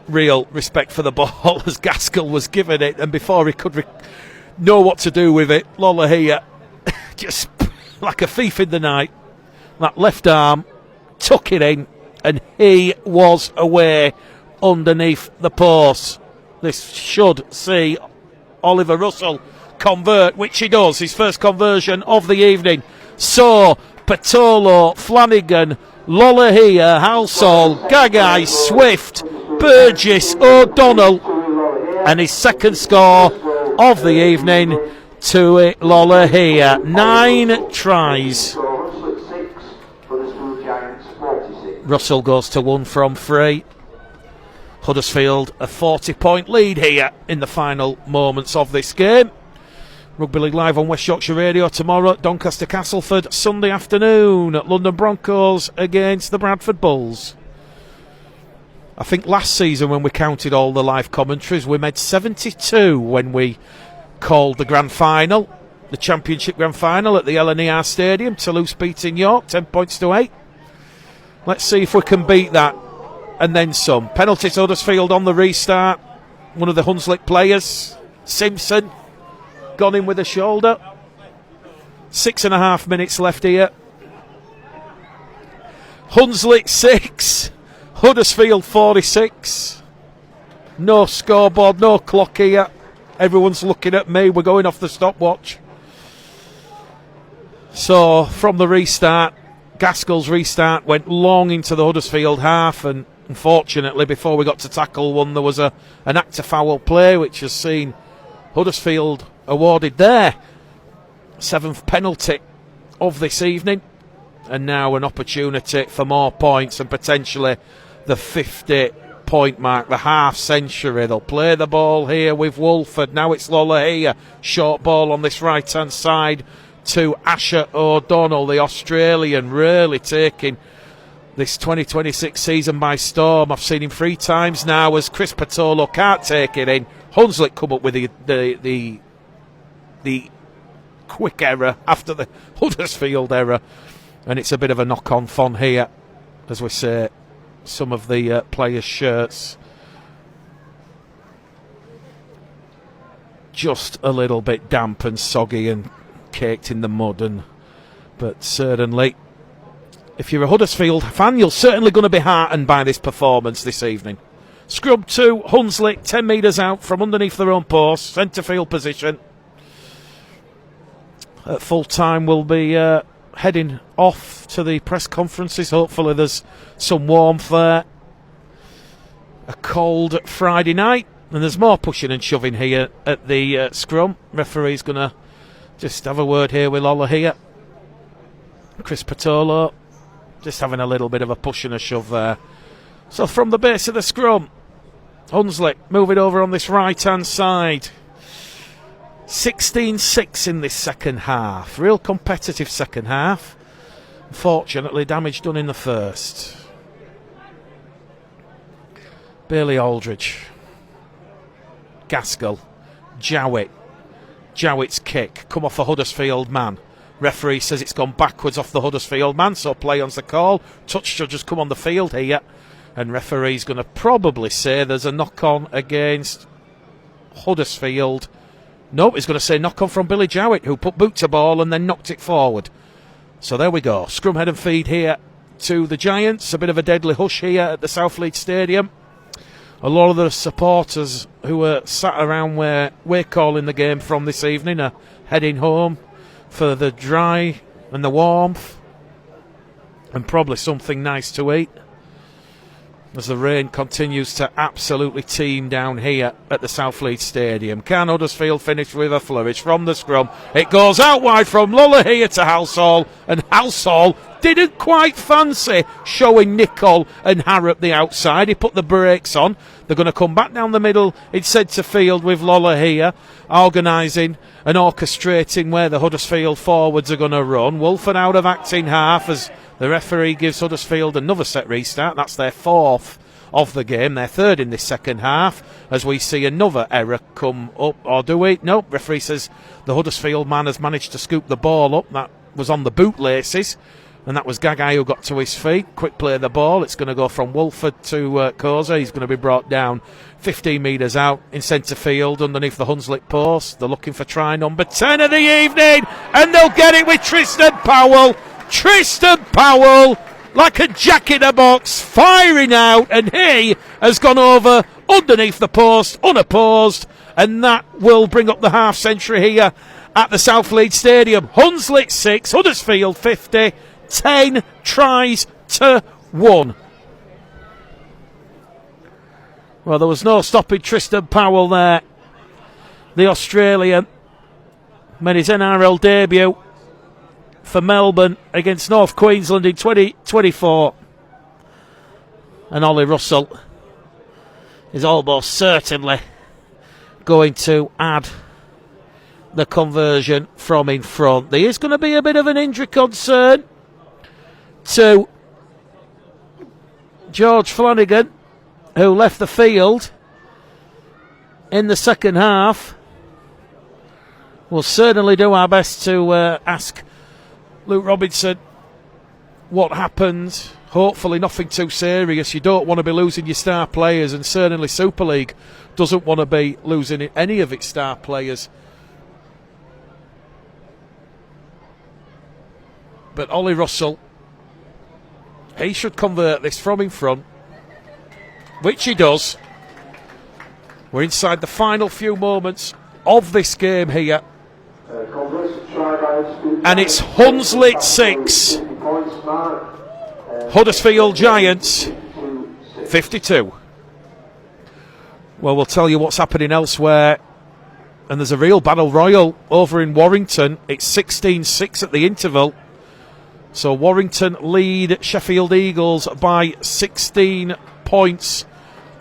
S1: real respect for the ball as Gaskell was given it, and before he could know what to do with it, Lolohea just like a thief in the night, that left arm, took it in, and he was away underneath the post. This should see Oliver Russell convert, which he does, his first conversion of the evening. So, Patolo, Flanagan, Lolohea, Halsall, Gagai, Swift, Burgess, O'Donnell, and his second score of the evening to Lolohea. 9 tries. Russell goes to 1 from 3. Huddersfield a 40-point lead here in the final moments of this game. Rugby League Live on West Yorkshire Radio tomorrow at Doncaster Castleford, Sunday afternoon at London Broncos against the Bradford Bulls. I think last season when we counted all the live commentaries, we made 72 when we called the grand final, the Championship grand final at the LNER Stadium, Toulouse beating York 10 points to 8. Let's see if we can beat that and then some. Penalty to Huddersfield on the restart. One of the Hunslet players, Simpson, gone in with a shoulder. 6.5 minutes left here. Hunslet 6, Huddersfield 46. No scoreboard, no clock here. Everyone's looking at me. We're going off the stopwatch. So from the restart, Gaskell's restart went long into the Huddersfield half, and unfortunately before we got to tackle one, there was an act of foul play which has seen Huddersfield awarded their 7th penalty of this evening, and now an opportunity for more points and potentially the 50-point mark, the half century. They'll play the ball here with Wolford. Now it's Lolohea, short ball on this right hand side to Asher O'Donnell, the Australian, really taking this 2026 season by storm. I've seen him 3 times now as Chris Patolo can't take it in. Hunslet come up with the quick error after the Huddersfield error, and it's a bit of a knock-on fun here, as we say. Some of the players' shirts just a little bit damp and soggy and caked in the mud, but certainly if you're a Huddersfield fan, you're certainly going to be heartened by this performance this evening. Scrub 2, Hunslet 10 metres out from underneath their own post, centre field position. At full time we'll be heading off to the press conferences. Hopefully there's some warmth there. A cold Friday night, and there's more pushing and shoving here at the scrum. Referee's going to just have a word here with Lolohea. Chris Patolo just having a little bit of a push and a shove there. So from the base of the scrum, Hunslet moving over on this right hand side. 16-6 in this second half. Real competitive second half. Unfortunately, damage done in the first. Bailey Aldridge, Gaskell, Jowett. Jowett's kick, come off a Huddersfield man. Referee says it's gone backwards off the Huddersfield man, so play on's the call. Touch judges come on the field here, and referee's going to probably say there's a knock-on against Huddersfield. No, he's going to say knock-on from Billy Jowett, who put boot to ball and then knocked it forward. So there we go. Scrum, head and feed here to the Giants. A bit of a deadly hush here at the South Leeds Stadium. A lot of the supporters who were sat around where we're calling the game from this evening are heading home for the dry and the warmth and probably something nice to eat, as the rain continues to absolutely teem down here at the South Leeds Stadium. Can Huddersfield finish with a flourish from the scrum? It goes out wide from Lolohea to Halsall, and Halsall didn't quite fancy showing Nicol and Harrop the outside. He put the brakes on. They're going to come back down the middle in centre field with Lolohea organising and orchestrating where the Huddersfield forwards are going to run. Wolford out of acting half as the referee gives Huddersfield another set restart. That's their 4th of the game. They're third in this second half as we see another error come up. Or do we? No, referee says the Huddersfield man has managed to scoop the ball up. That was on the bootlaces. And that was Gagai who got to his feet. Quick play of the ball. It's going to go from Wolford to Koza. He's going to be brought down 15 metres out in centre field underneath the Hunslet post. They're looking for try number 10 of the evening. And they'll get it with Tristan Powell. Tristan Powell, like a jack in a box, firing out. And he has gone over underneath the post, unopposed. And that will bring up the half century here at the South Leeds Stadium. Hunslet 6, Huddersfield 50. 10 tries to 1. Well, there was no stopping Tristan Powell there. The Australian made his NRL debut for Melbourne against North Queensland in 2024. And Ollie Russell is almost certainly going to add the conversion from in front. There is going to be a bit of an injury concern to George Flanagan, who left the field in the second half. We'll certainly do our best to ask Luke Robinson what happened. Hopefully nothing too serious. You don't want to be losing your star players, and certainly Super League doesn't want to be losing any of its star players. But Ollie Russell, he should convert this from in front, which he does. We're inside the final few moments of this game here. And it's Hunslet 6, Huddersfield Giants 52. Well, we'll tell you what's happening elsewhere. And there's a real battle royal over in Warrington. It's 16-6 at the interval. So Warrington lead Sheffield Eagles by 16 points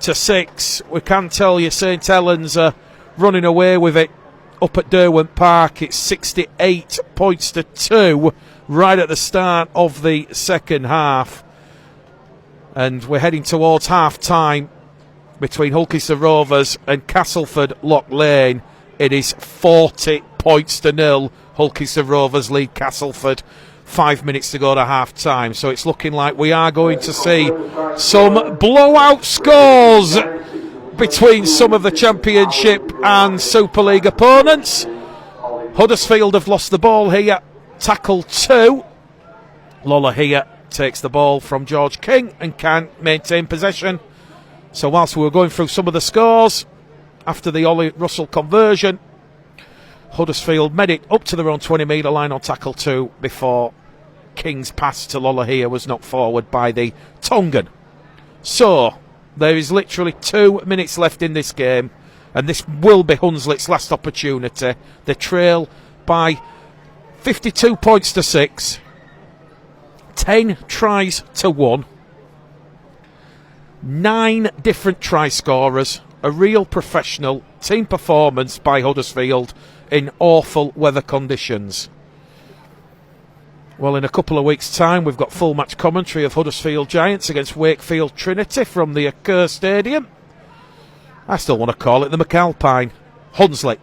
S1: to 6. We can tell you St Helens are running away with it up at Derwent Park. It's 68 points to 2 right at the start of the second half. And we're heading towards half-time between Hulkeston Rovers and Castleford Lock Lane. It is 40 points to 0. Hulkeston Rovers lead Castleford. 5 minutes to go to half time, so it's looking like we are going to see some blowout scores between some of the Championship and Super League opponents. Huddersfield have lost the ball here, tackle 2. Lola here takes the ball from George King and can maintain possession. So whilst we were going through some of the scores after the Ollie Russell conversion, Huddersfield made it up to their own 20-metre line on tackle 2 before King's pass to Lola here was knocked forward by the Tongan. So there is literally 2 minutes left in this game, and this will be Hunslet's last opportunity. They trail by 52 points to 6, 10 tries to 1, 9 different try scorers, a real professional team performance by Huddersfield in awful weather conditions. Well, in a couple of weeks' time, we've got full match commentary of Huddersfield Giants against Wakefield Trinity from the Kerr Stadium. I still want to call it the McAlpine. Hunslet.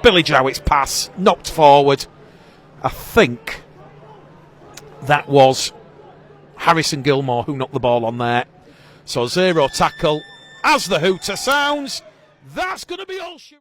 S1: Billy Jowett's pass, knocked forward. I think that was Harrison Gilmore who knocked the ball on there. So 0 tackle. As the hooter sounds, that's going to be all shoot.